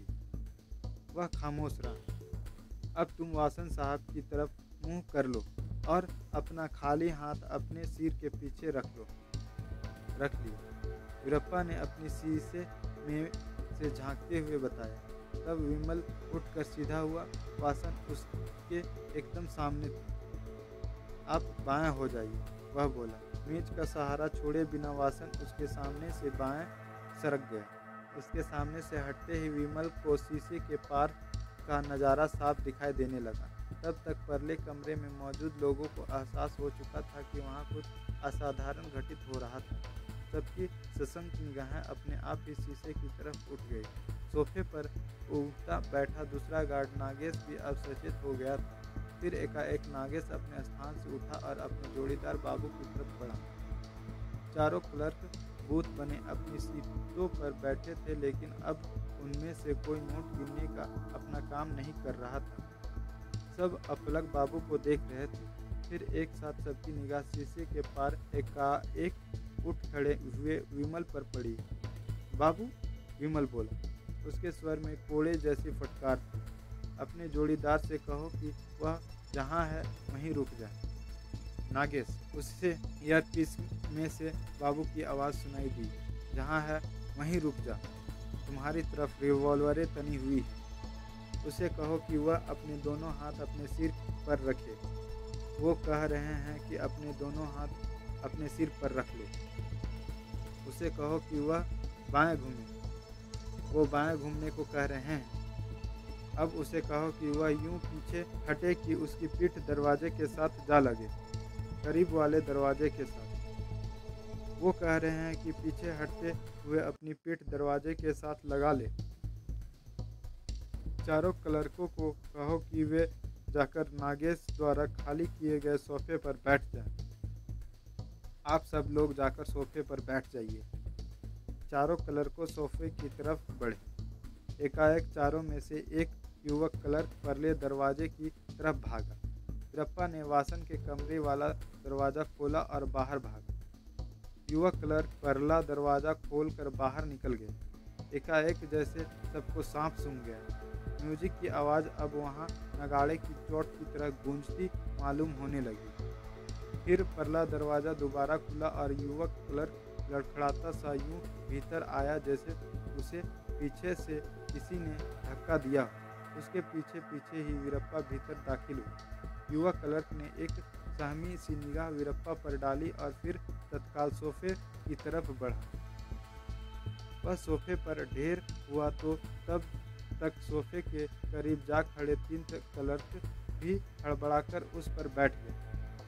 वह खामोश रहा। अब तुम वासन साहब की तरफ मुंह कर लो और अपना खाली हाथ अपने सिर के पीछे रख लिया। वीरप्पा ने अपनी शीशे में से झांकते हुए बताया। तब विमल उठकर सीधा हुआ। वासन उसके एकदम सामने था। आप बाएं हो जाइए, वह बोला। मेज का सहारा छोड़े बिना वासन उसके सामने से बाएं सरक गया। उसके सामने से हटते ही विमल को शीशे के पार का नज़ारा साफ दिखाई देने लगा। तब तक परले कमरे में मौजूद लोगों को एहसास हो चुका था कि वहाँ कुछ असाधारण घटित हो रहा था। सबकी सशंक निगाहें अपने आप ही शीशे की तरफ उठ गई। सोफे पर उठता बैठा दूसरा गार्ड नागेश भी अब सचेत हो गया था। फिर एकाएक नागेश अपने स्थान से उठा और अपने जोड़ीदार बाबू की तरफ बढ़ा। चारों क्लर्क बूथ बने अपनी सीटों पर बैठे थे, लेकिन अब उनमें से कोई नोट गिनने का अपना काम नहीं कर रहा था। सब अपलक बाबू को देख रहे थे। फिर एक साथ सबकी निगाह शीशे के पार एकाएक उठ खड़े हुए विमल पर पड़ी। बाबू, विमल बोला। उसके स्वर में कोड़े जैसी फटकार थी। अपने जोड़ीदार से कहो कि वह जहाँ है वहीं रुक जाए। नागेश, उससे ईयरपीस में से बाबू की आवाज़ सुनाई दी। जहाँ है वहीं रुक जा। तुम्हारी तरफ रिवॉल्वरें तनी हुई है। उसे कहो कि वह अपने दोनों हाथ अपने सिर पर रखे। वो कह रहे हैं कि अपने दोनों हाथ अपने सिर पर रख ले। उसे कहो कि वह बाएं घूमे। वो बाएं घूमने को कह रहे हैं। अब उसे कहो कि वह यूं पीछे हटे कि उसकी पीठ दरवाजे के साथ जा लगे, करीब वाले दरवाजे के साथ। वो कह रहे हैं कि पीछे हटते हुए अपनी पीठ दरवाजे के साथ लगा ले। चारों क्लर्कों को कहो कि वे जाकर नागेश द्वारा खाली किए गए सोफे पर बैठ जाएं। आप सब लोग जाकर सोफे पर बैठ जाइए। चारों क्लर्कों सोफे की तरफ बढ़े। एकाएक चारों में से एक युवक क्लर्क परले दरवाजे की तरफ भागा। वीरप्पा ने वासन के कमरे वाला दरवाज़ा खोला और बाहर भागा। युवक क्लर्क परला दरवाज़ा खोलकर बाहर निकल गए। एकाएक जैसे सबको सांप सूंघ गया। म्यूजिक की आवाज़ अब वहाँ नगाड़े की चोट की तरह गूंजती मालूम होने लगी। फिर परला दरवाज़ा दोबारा खुला और युवक क्लर्क लड़खड़ाता सा यूं भीतर आया जैसे उसे पीछे से किसी ने धक्का दिया। उसके पीछे पीछे ही वीरप्पा भीतर दाखिल हुआ। युवक क्लर्क ने एक सहमी सी निगाह वीरप्पा पर डाली और फिर तत्काल सोफे की तरफ बढ़ा। वह सोफे पर ढेर हुआ तो तब तक सोफे के करीब जा खड़े 3 क्लर्क भी हड़बड़ाकर उस पर बैठ गए।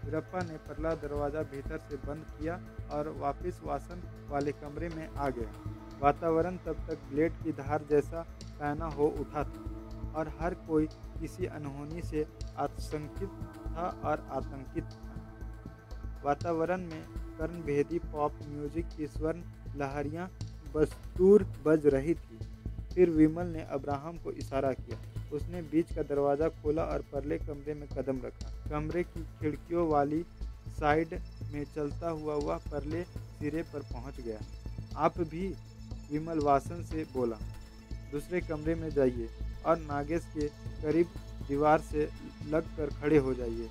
वीरप्पा ने परला दरवाज़ा भीतर से बंद किया और वापस वासन वाले कमरे में आ गया। वातावरण तब तक ब्लेड की धार जैसा पैना हो उठा था और हर कोई किसी अनहोनी से आशंकित था और आतंकित था। वातावरण में कर्णभेदी पॉप म्यूजिक की स्वर्ण लहरियां बस्तूर बज रही थी। फिर विमल ने अब्राहम को इशारा किया। उसने बीच का दरवाज़ा खोला और परले कमरे में कदम रखा। कमरे की खिड़कियों वाली साइड में चलता हुआ वह परले सिरे पर पहुंच गया। आप भी, विमल वासन से बोला। दूसरे कमरे में जाइए और नागेश के करीब दीवार से लगकर खड़े हो जाइए।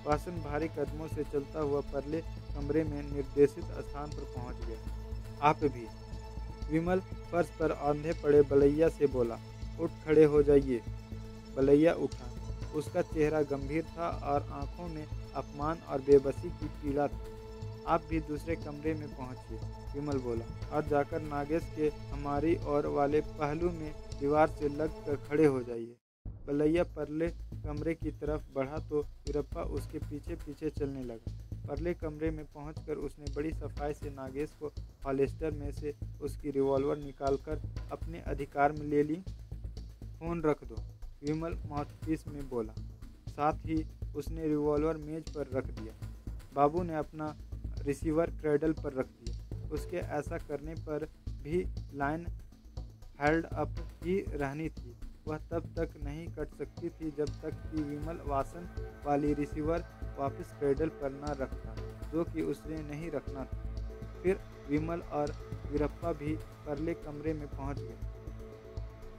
वासन भारी कदमों से चलता हुआ परले कमरे में निर्देशित स्थान पर पहुंच गया। आप भी। विमल फर्श पर आंधे पड़े बलैया से बोला, उठ खड़े हो जाइए। बलैया उठा। उसका चेहरा गंभीर था और आंखों में अपमान और बेबसी की पीड़ा थी। आप भी दूसरे कमरे में पहुंचिए, विमल बोला, और जाकर नागेश के हमारी ओर वाले पहलू में दीवार से लग कर खड़े हो जाइए। बलैया परले कमरे की तरफ बढ़ा तो वीरप्पा उसके पीछे पीछे चलने लगा। परले कमरे में पहुंचकर उसने बड़ी सफाई से नागेश को हॉलिस्टर में से उसकी रिवॉल्वर निकालकर अपने अधिकार में ले ली। फोन रख दो, विमल माउथपीस में बोला। साथ ही उसने रिवॉल्वर मेज पर रख दिया। बाबू ने अपना रिसीवर क्रेडल पर रख दिया। उसके ऐसा करने पर भी लाइन हेल्ड अप ही रहनी थी। वह तब तक नहीं कट सकती थी जब तक कि विमल वासन वाली रिसीवर वापस क्रेडल पर न रखता, जो कि उसने नहीं रखना था। फिर विमल और वीरप्पा भी परले कमरे में पहुंच गए।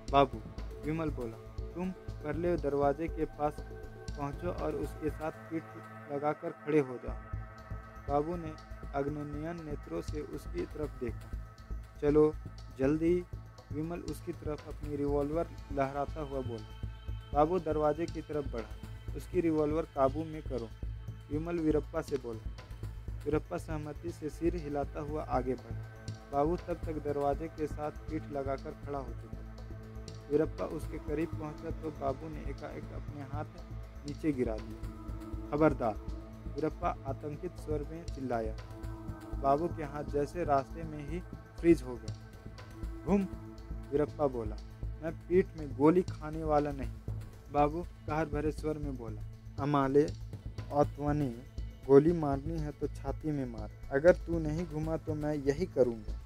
बाबू, विमल बोला, तुम परले दरवाजे के पास पहुंचो और उसके साथ पीठ लगाकर खड़े हो जाओ। बाबू ने अग्निनयन नेत्रों से उसकी तरफ देखा। चलो जल्दी, विमल उसकी तरफ अपनी रिवॉल्वर लहराता हुआ बोला। बाबू दरवाजे की तरफ बढ़ा। उसकी रिवॉल्वर काबू में करो, विमल वीरप्पा से बोला। वीरप्पा सहमति से सिर हिलाता हुआ आगे बढ़ा। बाबू तब तक दरवाजे के साथ पीठ लगाकर खड़ा हो चुका। वीरप्पा उसके करीब पहुंचा तो बाबू ने एकाएक अपने हाथ नीचे गिरा दिया। खबरदार, वीरप्पा आतंकित स्वर में चिल्लाया। बाबू के हाथ जैसे रास्ते में ही फ्रीज हो गया। घूम, वीरप्पा बोला, मैं पीठ में गोली खाने वाला नहीं। बाबू कहर भरे स्वर में बोला, अमाले औतवनी, गोली मारनी है तो छाती में मार। अगर तू नहीं घुमा तो मैं यही करूँगा।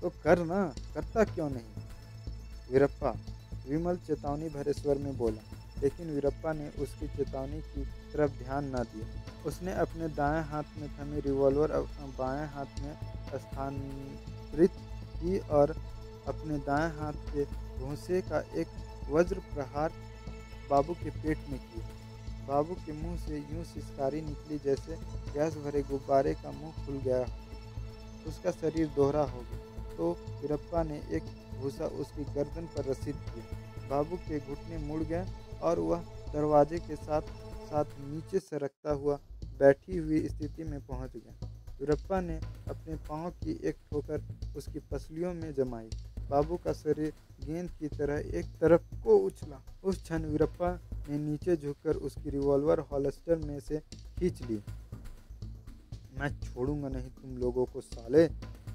तो कर ना, करता क्यों नहीं? वीरप्पा, विमल चेतावनी भरे स्वर में बोला, लेकिन वीरप्पा ने उसकी चेतावनी की तरफ ध्यान न दिया। उसने अपने दाएं हाथ में थमी रिवॉल्वर बाएं हाथ में स्थानांतरित की और अपने दाएं हाथ के घूंसे का एक वज्र प्रहार बाबू के पेट में किया। बाबू के मुंह से यूं सिसकारी निकली जैसे गैस भरे गुब्बारे का मुंह खुल गया। उसका शरीर दोहरा हो गया तो वीरप्पा ने एक घूसा उसकी गर्दन पर रसीद किया। बाबू के घुटने मुड़ गए और वह दरवाजे के साथ साथ नीचे सरकता हुआ बैठी हुई स्थिति में पहुंच गया। वीरप्पा ने अपने पांव की एक ठोकर उसकी पसलियों में जमाई। बाबू का शरीर गेंद की तरह एक तरफ को उछला। उस क्षण वीरप्पा ने नीचे झुककर उसकी रिवॉल्वर हॉलस्टर में से खींच ली। मैं छोड़ूंगा नहीं तुम लोगों को साले,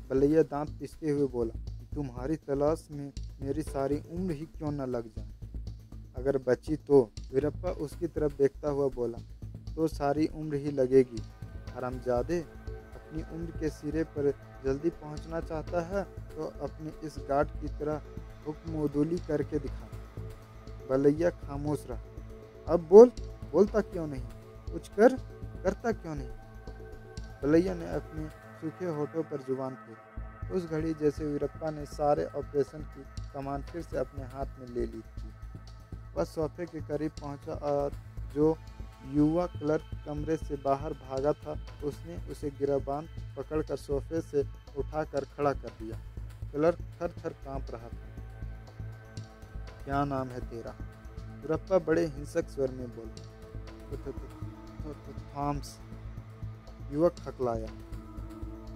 बलैया दांत पिसते हुए बोला। तुम्हारी तलाश में मेरी सारी उम्र ही क्यों न लग जाए, अगर बची तो। वीरप्पा उसकी तरफ देखता हुआ बोला, तो सारी उम्र ही लगेगी। हरामजादे, अपनी उम्र के सिरे पर जल्दी पहुंचना चाहता है तो अपने इस गार्ड की तरह हुक्म-उदूली करके दिखा। बलैया खामोश रहा। अब बोल, बोलता क्यों नहीं? कुछ करता क्यों नहीं? बलैया ने अपने सूखे होठों पर जुबान फेरी। उस घड़ी जैसे वीरप्पा ने सारे ऑपरेशन की कमान फिर से अपने हाथ में ले ली थी। वह सोफे के करीब पहुंचा और जो युवा क्लर्क कमरे से बाहर भागा था उसने उसे गिरबान पकड़कर सोफे से उठाकर खड़ा कर दिया। क्लर्क थर थर कांप रहा था। क्या नाम है तेरा? वीरप्पा बड़े हिंसक स्वर में बोला। थॉम्स, युवक हकलाया।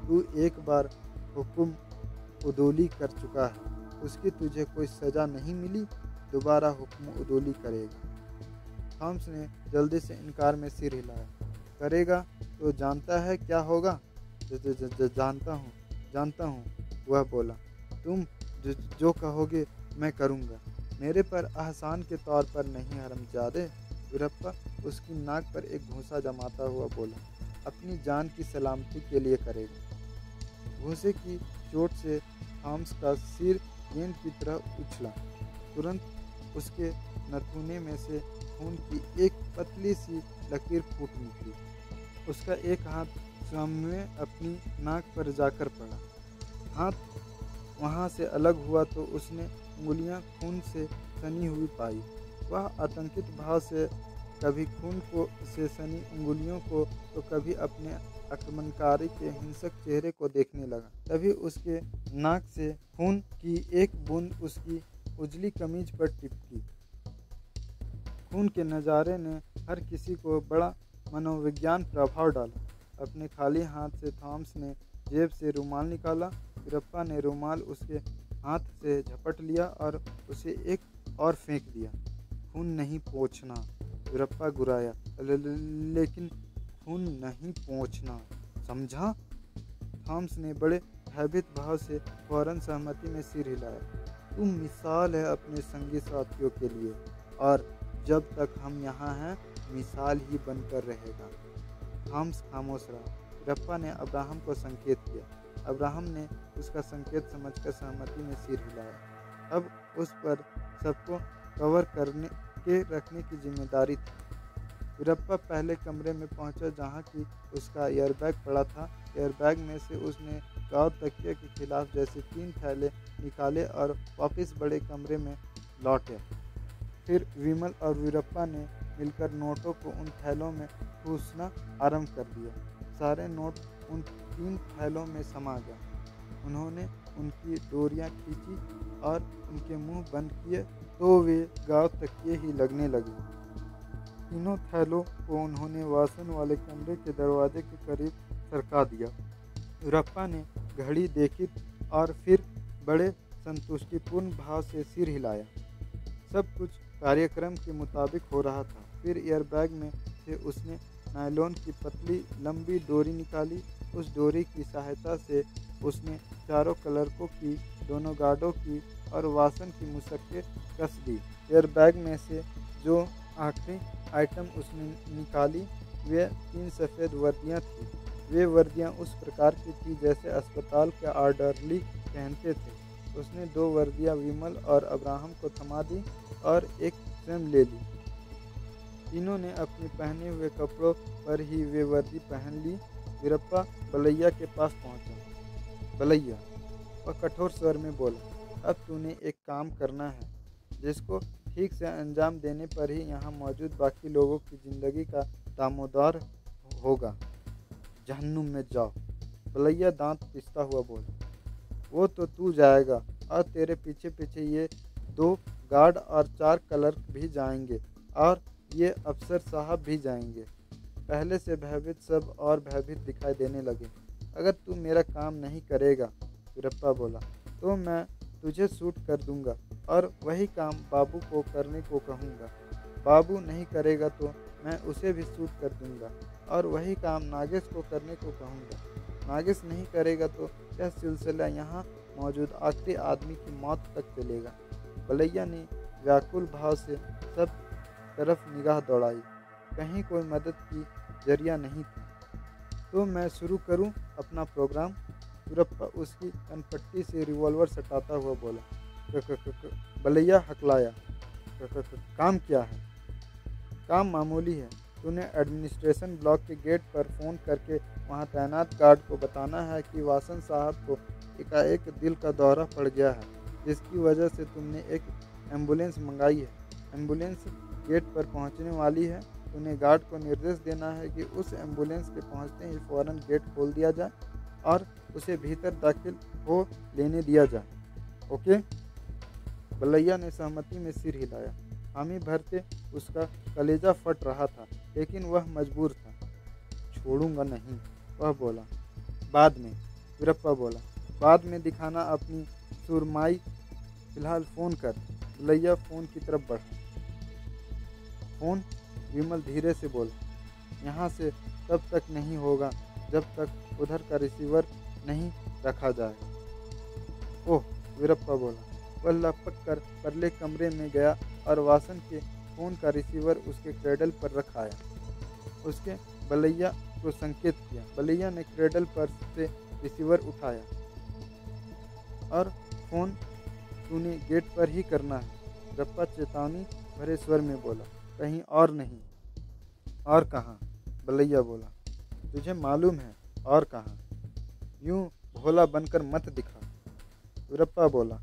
तू एक बार हुक्म उदूली कर चुका है, उसकी तुझे कोई सजा नहीं मिली, दोबारा हुक्म उदूली करेगा। थॉम्स ने जल्दी से इनकार में सिर हिलाया। करेगा तो जानता है क्या होगा? जानता हूँ, वह बोला। तुम जो कहोगे मैं करूँगा, मेरे पर एहसान के तौर पर नहीं हरामजादे। वीरप्पा उसकी नाक पर एक घूंसा जमाता हुआ बोला, अपनी जान की सलामती के लिए करेगा। घूंसे की चोट से थॉम्स का सिर गेंद की तरह उछला। तुरंत उसके नथुने में से खून की एक पतली सी लकीर फूट निकली। उसका एक हाथ स्वयं में अपनी नाक पर जाकर पड़ा। हाथ वहाँ से अलग हुआ तो उसने उंगलियां खून से सनी हुई पाई। वह आतंकित भाव से कभी खून को से सनी उंगलियों को तो कभी अपने आक्रमणकारी के हिंसक चेहरे को देखने लगा। तभी उसके नाक से खून की एक बूंद उसकी उजली कमीज पर टिपकी। खून के नज़ारे ने हर किसी को बड़ा मनोविज्ञान प्रभाव डाला। अपने खाली हाथ से थॉमस ने जेब से रुमाल निकाला। वीरप्पा ने रुमाल उसके हाथ से झपट लिया और उसे एक और फेंक दिया। खून नहीं पोंछना, वीरप्पा गुर्राया, लेकिन खून नहीं पोंछना, समझा? थॉमस ने बड़े भयभीत भाव से फौरन सहमति में सिर हिलाया। तुम मिसाल है अपने संगी साथियों के लिए, और जब तक हम यहाँ हैं मिसाल ही बनकर रहेगा। थॉमस खामोश रहा। वीरप्पा ने अब्राहम को संकेत किया। अब्राहम ने उसका संकेत समझकर सहमति में सिर हिलाया। अब उस पर सबको कवर करने के रखने की जिम्मेदारी थी। वीरप्पा पहले कमरे में पहुंचा जहां की उसका एयरबैग पड़ा था। एयरबैग में से उसने गाँव तकिए के खिलाफ जैसे 3 थैले निकाले और वापस बड़े कमरे में लौटे। फिर विमल और वीरप्पा ने मिलकर नोटों को उन थैलों में ठूसना आरंभ कर दिया। सारे नोट उन 3 थैलों में समा गए। उन्होंने उनकी डोरियां खींची और उनके मुंह बंद किए तो वे गाँव तकिए ही लगने लगे। तीनों थैलों को उन्होंने वासन वाले कमरे के दरवाजे के करीब सरका दिया। वीरप्पा ने घड़ी देखी और फिर बड़े संतुष्टिपूर्ण भाव से सिर हिलाया। सब कुछ कार्यक्रम के मुताबिक हो रहा था। फिर एयरबैग में से उसने नायलॉन की पतली लंबी डोरी निकाली। उस डोरी की सहायता से उसने चारों क्लर्कों की, दोनों गार्डों की और वासन की मुसक्कें कस दी। एयरबैग में से जो आखिरी आइटम उसने निकाली वे 3 सफ़ेद वर्दियां थीं। वे वर्दियां उस प्रकार की थी जैसे अस्पताल के ऑर्डरली पहनते थे। उसने 2 वर्दियां विमल और अब्राहम को थमा दी और एक स्वयं ले ली। तीनों ने अपने पहने हुए कपड़ों पर ही वे वर्दी पहन ली। वीरप्पा बलैया के पास पहुंचा। बलैया, वह कठोर स्वर में बोला, अब तूने एक काम करना है जिसको ठीक से अंजाम देने पर ही यहाँ मौजूद बाकी लोगों की ज़िंदगी का दामोदर होगा। जहन्नुम में जाओ। बलैया दांत पिसता हुआ बोला। वो तो तू जाएगा और तेरे पीछे पीछे ये 2 गार्ड और 4 क्लर्क भी जाएंगे और ये अफसर साहब भी जाएंगे। पहले से भयभीत सब और भयभीत दिखाई देने लगे। अगर तू मेरा काम नहीं करेगा, वीरप्पा बोला, तो मैं तुझे शूट कर दूंगा और वही काम बाबू को करने को कहूँगा। बाबू नहीं करेगा तो मैं उसे भी शूट कर दूंगा और वही काम नागेश को करने को कहूँगा। नागेश नहीं करेगा तो यह सिलसिला यहाँ मौजूद आखिरी आदमी की मौत तक चलेगा। बलैया ने व्याकुल भाव से सब तरफ निगाह दौड़ाई। कहीं कोई मदद की जरिया नहीं था। तो मैं शुरू करूं अपना प्रोग्राम? वीरप्पा उसकी कनपट्टी से रिवॉल्वर सटाता हुआ बोला। बलैया हकलाया। काम क्या है? काम मामूली है। तूने एडमिनिस्ट्रेशन ब्लॉक के गेट पर फ़ोन करके वहां तैनात गार्ड को बताना है कि वासन साहब को एकाएक दिल का दौरा पड़ गया है, जिसकी वजह से तुमने एक एम्बुलेंस मंगाई है। एम्बुलेंस गेट पर पहुंचने वाली है। तूने गार्ड को निर्देश देना है कि उस एम्बुलेंस के पहुंचते ही फ़ौरन गेट खोल दिया जाए और उसे भीतर दाखिल हो लेने दिया जाए। ओके? बलैया ने सहमति में सिर हिलाया। हामी भरते उसका कलेजा फट रहा था, लेकिन वह मजबूर था। छोड़ूंगा नहीं, वह बोला। बाद में, वीरप्पा बोला, बाद में दिखाना अपनी सुरमाई। फिलहाल फ़ोन कर। बलैया फ़ोन की तरफ बढ़ा। फ़ोन? विमल धीरे से बोला। यहाँ से तब तक नहीं होगा जब तक उधर का रिसीवर नहीं रखा जाए। ओह, वीरप्पा बोला। वह लपक कर परले कमरे में गया और वासन के फ़ोन का रिसीवर उसके क्रेडल पर रखाया। उसके बलैया को संकेत किया। बलैया ने क्रेडल पर से रिसीवर उठाया। और फ़ोन तूने गेट पर ही करना है, वीरप्पा चेतावनी भरे स्वर में बोला। कहीं और नहीं। और कहाँ? बलैया बोला। तुझे मालूम है और कहाँ। यूं भोला बनकर मत दिखा, वीरप्पा बोला।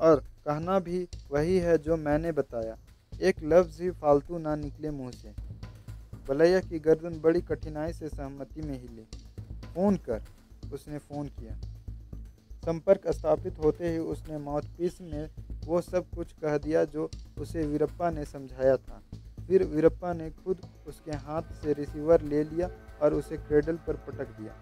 और कहना भी वही है जो मैंने बताया। एक लफ्ज़ ही फालतू ना निकले मुँह से। बलैया की गर्दन बड़ी कठिनाई से सहमति में हिले। फ़ोन कर, उसने फ़ोन किया। संपर्क स्थापित होते ही उसने माउथपीस में वो सब कुछ कह दिया जो उसे वीरप्पा ने समझाया था। फिर वीरप्पा ने खुद उसके हाथ से रिसीवर ले लिया और उसे क्रेडल पर पटक दिया।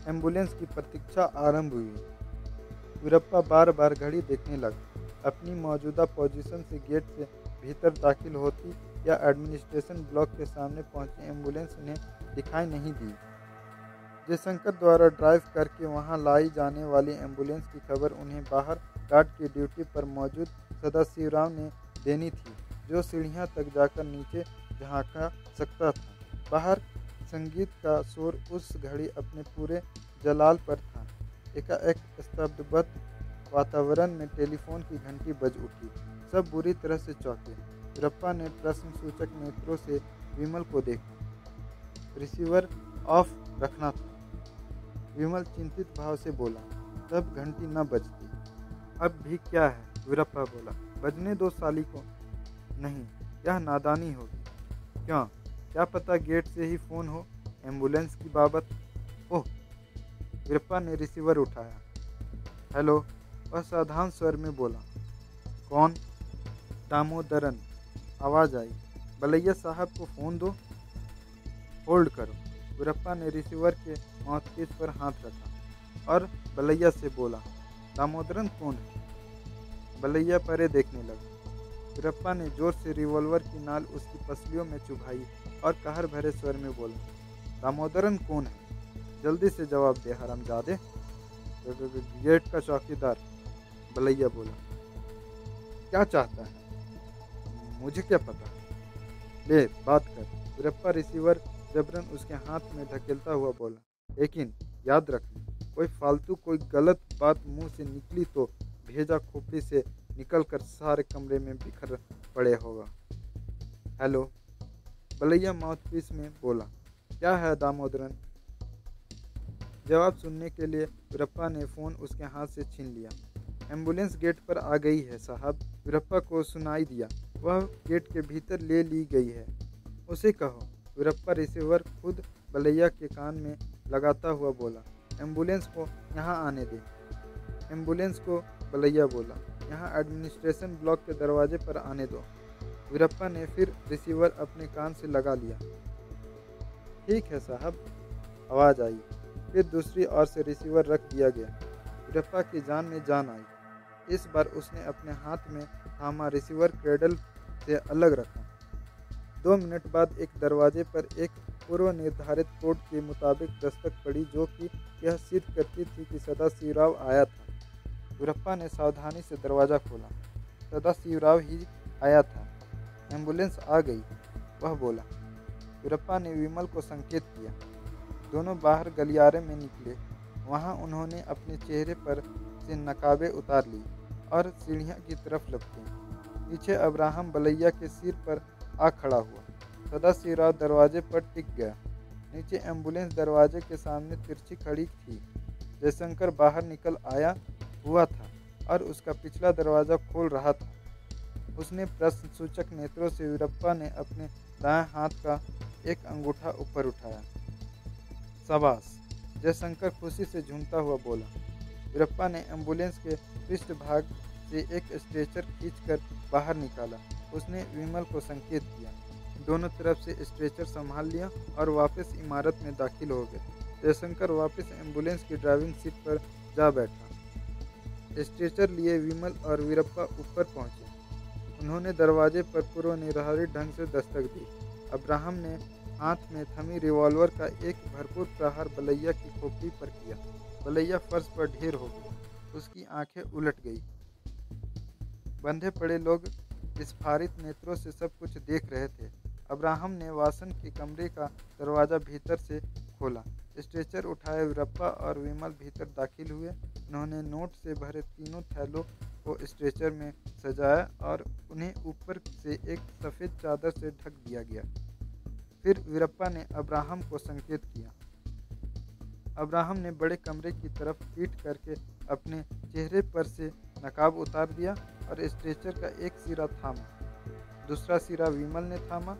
एम्बुलेंस की प्रतीक्षा आरंभ हुई। वीरप्पा बार बार घड़ी देखने लगा। अपनी मौजूदा पोजीशन से गेट से भीतर दाखिल होती या एडमिनिस्ट्रेशन ब्लॉक के सामने पहुंची एम्बुलेंस उन्हें दिखाई नहीं दी। जयशंकर द्वारा ड्राइव करके वहां लाई जाने वाली एम्बुलेंस की खबर उन्हें बाहर गार्ड की ड्यूटी पर मौजूद सदाशिवराव ने देनी थी, जो सीढ़ियां तक जाकर नीचे झांका सकता था। बाहर संगीत का शोर उस घड़ी अपने पूरे जलाल पर था। एकाएक स्तब्धवत वातावरण में टेलीफोन की घंटी बज उठी। सब बुरी तरह से चौंके। वीरप्पा ने प्रश्नसूचक नेत्रों से विमल को देखा। रिसीवर ऑफ रखना था। विमल चिंतित भाव से बोला, तब घंटी न बजती। अब भी क्या है? वीरप्पा बोला, बजने दो साली को। नहीं, यह नादानी होगी। क्यों? क्या पता गेट से ही फ़ोन हो, एम्बुलेंस की बाबत। ओह! वीरप्पा ने रिसीवर उठाया। हेलो, वह साधारण स्वर में बोला। कौन? दामोदरन। आवाज़ आई, बलैया साहब को फ़ोन दो। होल्ड करो। वीरप्पा ने रिसीवर के माउथपीस पर हाथ रखा और बलैया से बोला, दामोदरन कौन है? बलैया परे देखने लगा। वीरप्पा ने जोर से रिवॉल्वर की नाल उसकी पसलियों में चुभाई और कहर भरे स्वर में बोला, दामोदरन कौन है? जल्दी से जवाब दे हरामजादे। गेट का चौकीदार। बलैया बोला। क्या चाहता है? मुझे क्या पता। ले बात कर। वीरप्पा रिसीवर जबरन उसके हाथ में धकेलता हुआ बोला, लेकिन याद रखना, कोई फालतू कोई गलत बात मुंह से निकली तो भेजा खोपड़ी से निकलकर सारे कमरे में बिखर पड़े होगा। हेलो, बलैया माउथपीस में बोला। क्या है दामोदरन? जवाब सुनने के लिए वीरप्पा ने फ़ोन उसके हाथ से छीन लिया। एम्बुलेंस गेट पर आ गई है साहब। वीरप्पा को सुनाई दिया। वह गेट के भीतर ले ली गई है। उसे कहो। वीरप्पा रिसीवर खुद बलैया के कान में लगाता हुआ बोला, एम्बुलेंस को यहाँ आने दे। एम्बुलेंस को? बलैया बोला, यहाँ एडमिनिस्ट्रेशन ब्लॉक के दरवाजे पर आने दो। वीरप्पा ने फिर रिसीवर अपने कान से लगा लिया। ठीक है साहब। आवाज़ आई। फिर दूसरी ओर से रिसीवर रख दिया गया। वीरप्पा की जान में जान आई। इस बार उसने अपने हाथ में थामा रिसीवर क्रेडल से अलग रखा। 2 मिनट बाद एक दरवाजे पर एक पूर्व निर्धारित कोड के मुताबिक दस्तक पड़ी, जो कि यह सिद्ध करती थी कि सदाशिवराव आया था। वीरप्पा ने सावधानी से दरवाज़ा खोला। सदाशिवराव ही आया था। एम्बुलेंस आ गई, वह बोला। वीरप्पा ने विमल को संकेत किया। दोनों बाहर गलियारे में निकले। वहां उन्होंने अपने चेहरे पर से नकाबें उतार ली और सीढ़ियां की तरफ लपके। पीछे अब्राहम बलैया के सिर पर आ खड़ा हुआ। सदाशिवराव दरवाजे पर टिक गया। नीचे एम्बुलेंस दरवाजे के सामने तिरछी खड़ी थी। जयशंकर बाहर निकल आया हुआ था और उसका पिछला दरवाज़ा खोल रहा था। उसने प्रश्नसूचक नेत्रों से वीरप्पा ने अपने दाएं हाथ का एक अंगूठा ऊपर उठाया। शाबाश। जयशंकर खुशी से झूमता हुआ बोला। वीरप्पा ने एम्बुलेंस के पृष्ठभाग से एक स्ट्रेचर खींचकर बाहर निकाला। उसने विमल को संकेत किया। दोनों तरफ से स्ट्रेचर संभाल लिया और वापस इमारत में दाखिल हो गए। जयशंकर वापस एम्बुलेंस की ड्राइविंग सीट पर जा बैठा। स्ट्रेचर लिए विमल और वीरप्पा ऊपर पहुंचे। उन्होंने दरवाजे पर पूर्व निर्धारित ढंग से दस्तक दी। अब्राहम ने हाथ में थमी रिवॉल्वर का एक भरपूर प्रहार बलैया की खोपड़ी पर किया। बलैया फर्श पर ढेर हो गई। उसकी आंखें उलट गई। बंधे पड़े लोग विस्फारित नेत्रों से सब कुछ देख रहे थे। अब्राहम ने वासन के कमरे का दरवाज़ा भीतर से खोला। स्ट्रेचर उठाए वीरप्पा और विमल भीतर दाखिल हुए। उन्होंने नोट से भरे तीनों थैलों को स्ट्रेचर में सजाया और उन्हें ऊपर से एक सफ़ेद चादर से ढक दिया गया। फिर वीरप्पा ने अब्राहम को संकेत किया। अब्राहम ने बड़े कमरे की तरफ पीठ करके अपने चेहरे पर से नकाब उतार दिया और स्ट्रेचर का एक सिरा थामा। दूसरा सिरा विमल ने थामा।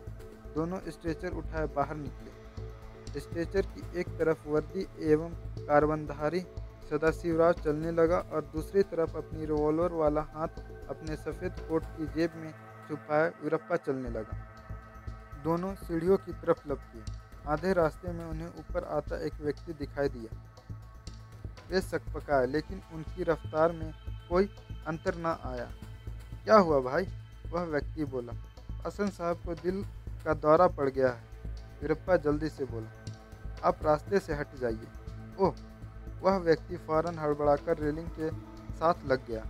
दोनों स्ट्रेचर उठाए बाहर निकले। स्ट्रेचर की एक तरफ वर्दी एवं कार्बनधारी सदाशिवराव चलने लगा और दूसरी तरफ अपनी रिवॉल्वर वाला हाथ अपने सफ़ेद कोट की जेब में छुपाए वीरप्पा चलने लगा। दोनों सीढ़ियों की तरफ लपके। आधे रास्ते में उन्हें ऊपर आता एक व्यक्ति दिखाई दिया। वे सकपकाए, लेकिन उनकी रफ्तार में कोई अंतर न आया। क्या हुआ भाई? वह व्यक्ति बोला। हसन साहब को दिल का दौरा पड़ गया है। वीरप्पा जल्दी से बोला। आप रास्ते से हट जाइए। ओह! वह व्यक्ति फौरन हड़बड़ाकर रेलिंग के साथ लग गया।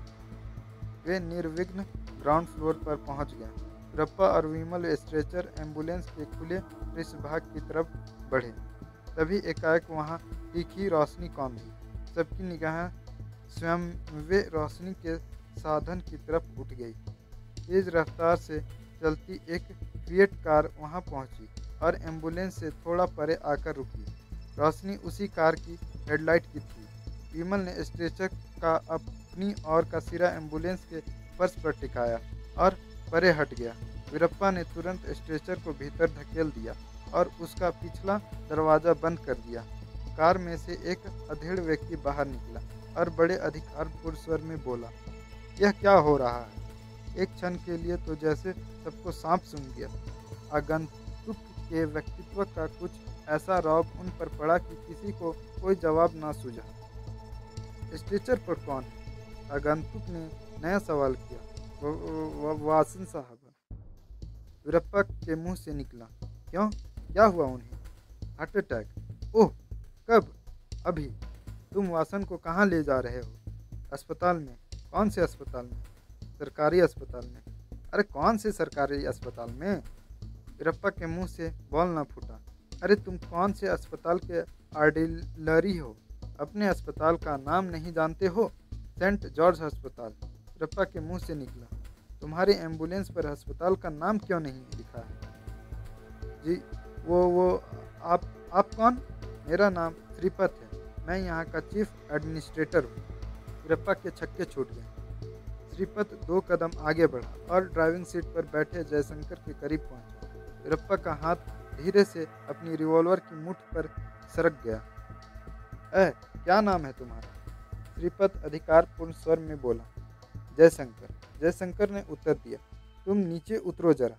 वे निर्विघ्न ग्राउंड फ्लोर पर पहुंच गए। वीरप्पा और विमल स्ट्रेचर एम्बुलेंस के खुले पृष्ठभाग की तरफ बढ़े। तभी एकाएक वहां तीखी रोशनी कौंधी। सबकी निगाहें स्वयं वे रोशनी के साधन की तरफ उठ गई। तेज रफ्तार से चलती एक फिएट कार वहां पहुंची और एम्बुलेंस से थोड़ा परे आकर रुकी। रोशनी उसी कार की हेडलाइट की थी। विमल ने स्ट्रेचर का अपनी ओर का सिरा एम्बुलेंस के फर्श पर टिकाया और परे हट गया। वीरप्पा ने तुरंत स्ट्रेचर को भीतर धकेल दिया और उसका पिछला दरवाज़ा बंद कर दिया। कार में से एक अधेड़ व्यक्ति बाहर निकला और बड़े अधिकारपूर्ण स्वर में बोला, यह क्या हो रहा है? एक क्षण के लिए तो जैसे सबको सांप सूंघ गया। आगंतुक के व्यक्तित्व का कुछ ऐसा रौब उन पर पड़ा कि किसी को कोई जवाब ना सूझा। स्ट्रेचर पर कौन है? आगंतुक ने नया सवाल किया। वासन साहब। वीरप्पा के मुंह से निकला। क्यों? क्या हुआ उन्हें? Heart attack. ओह, कब? अभी। तुम वासन को कहाँ ले जा रहे हो? अस्पताल में। कौन से अस्पताल में? सरकारी अस्पताल में। अरे कौन से सरकारी अस्पताल में? वीरप्पा के मुंह से बोल ना फूटा। अरे तुम कौन से अस्पताल के आर्टिलरी हो? अपने अस्पताल का नाम नहीं जानते हो? सेंट जॉर्ज अस्पताल। वीरप्पा के मुंह से निकला। तुम्हारी एम्बुलेंस पर अस्पताल का नाम क्यों नहीं लिखा है? जी वो आप कौन? मेरा नाम श्रीपत है। मैं यहाँ का चीफ एडमिनिस्ट्रेटर हूँ। वीरप्पा के छक्के छूट गए। श्रीपत 2 कदम आगे बढ़ा और ड्राइविंग सीट पर बैठे जयशंकर के करीब पहुंचा। वीरप्पा का हाथ धीरे से अपनी रिवॉल्वर की मुठ पर सरक गया। क्या नाम है तुम्हारा? श्रीपत अधिकारपूर्ण स्वर में बोला। जयशंकर। जयशंकर ने उत्तर दिया। तुम नीचे उतरो जरा।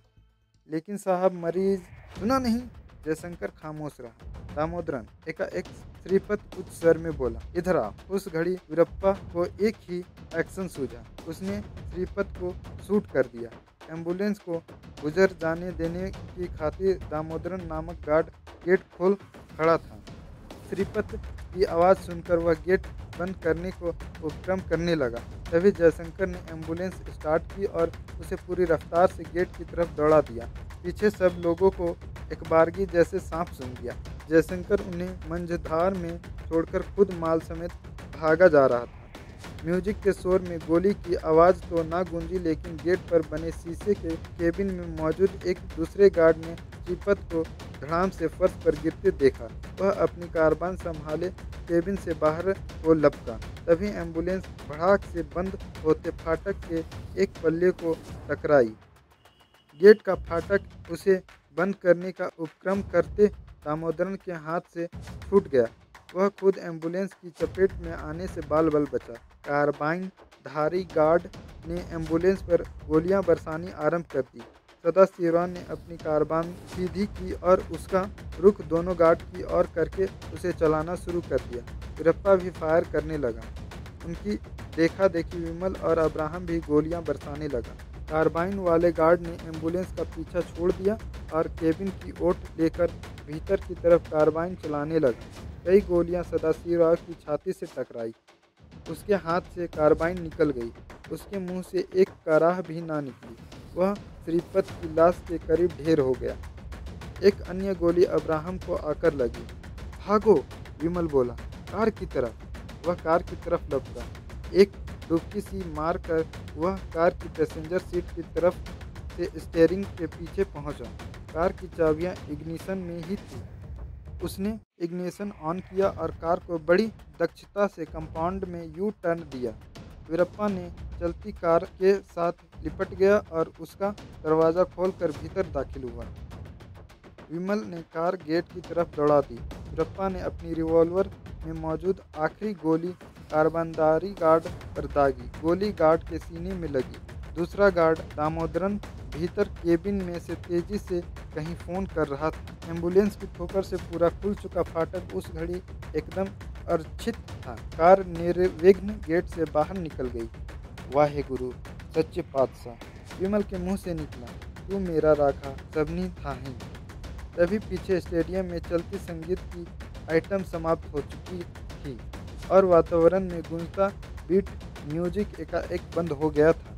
लेकिन साहब मरीज। सुना नहीं? जयशंकर खामोश रहा। दामोदरन। एकाएक श्रीपत उच्च स्वर में बोला, इधर आओ। उस घड़ी वीरप्पा को एक ही एक्शन सूझा। उसने श्रीपत को शूट कर दिया। एम्बुलेंस को गुजर जाने देने की खातिर दामोदरन नामक गार्ड गेट खोल खड़ा था। श्रीपत की आवाज़ सुनकर वह गेट बंद करने को उपक्रम करने लगा। तभी जयशंकर ने एम्बुलेंस स्टार्ट की और उसे पूरी रफ्तार से गेट की तरफ दौड़ा दिया। पीछे सब लोगों को एकबारगी जैसे सांप सूंघ गया। जयशंकर उन्हें मंझधार में छोड़कर खुद माल समेत भागा जा रहा था। म्यूजिक के शोर में गोली की आवाज़ तो ना गूंजी, लेकिन गेट पर बने शीशे के केबिन में मौजूद एक दूसरे गार्ड ने श्रीपत को धड़ाम से फर्श पर गिरते देखा। वह अपनी कारबान संभाले केबिन से बाहर को लपका। तभी एम्बुलेंस भड़ाक से बंद होते फाटक के एक पल्ले को टकराई। गेट का फाटक उसे बंद करने का उपक्रम करते दामोदरन के हाथ से छूट गया। वह खुद एम्बुलेंस की चपेट में आने से बाल बाल बचा। कार्बाइन धारी गार्ड ने एम्बुलेंस पर गोलियां बरसानी आरंभ कर दी। सदाशिवराव ने अपनी कारबान सीधी की और उसका रुख दोनों गार्ड की ओर करके उसे चलाना शुरू कर दिया। वीरप्पा भी फायर करने लगा। उनकी देखा देखी विमल और अब्राहम भी गोलियां बरसाने लगा। कार्बाइन वाले गार्ड ने एम्बुलेंस का पीछा छोड़ दिया और केबिन की ओट लेकर भीतर की तरफ कार्बाइन चलाने लगा। कई गोलियां सदाशिवराव की छाती से टकराई। उसके हाथ से कार्बाइन निकल गई। उसके मुंह से एक कराह भी ना निकली। वह श्रीपत की लाश के करीब ढेर हो गया। एक अन्य गोली अब्राहम को आकर लगी। भागो, विमल बोला, कार की तरफ। वह कार की तरफ लपका। एक डुबकी सी मार कर वह कार की पैसेंजर सीट की तरफ से स्टीयरिंग के पीछे पहुंचा। कार की चाबियां इग्निशन में ही थी। उसने इग्निशन ऑन किया और कार को बड़ी दक्षता से कंपाउंड में यू टर्न दिया। वीरप्पा ने चलती कार के साथ लिपट गया और उसका दरवाज़ा खोलकर भीतर दाखिल हुआ। विमल ने कार गेट की तरफ दौड़ा दी। वीरप्पा ने अपनी रिवॉल्वर में मौजूद आखिरी गोली कारबंदारी गार्ड पर दागी। गोली गार्ड के सीने में लगी। दूसरा गार्ड दामोदरन भीतर केबिन में से तेजी से कहीं फ़ोन कर रहा था। एम्बुलेंस की ठोकर से पूरा खुल चुका फाटक उस घड़ी एकदम अर्चित था। कार निर्विघ्न गेट से बाहर निकल गई। वाहे गुरु सच्चे पातशाह, विमल के मुंह से निकला। तू मेरा राखा सबनी था ही। तभी पीछे स्टेडियम में चलती संगीत की आइटम समाप्त हो चुकी थी और वातावरण में गूंजता बीट म्यूजिक एकाएक बंद हो गया था।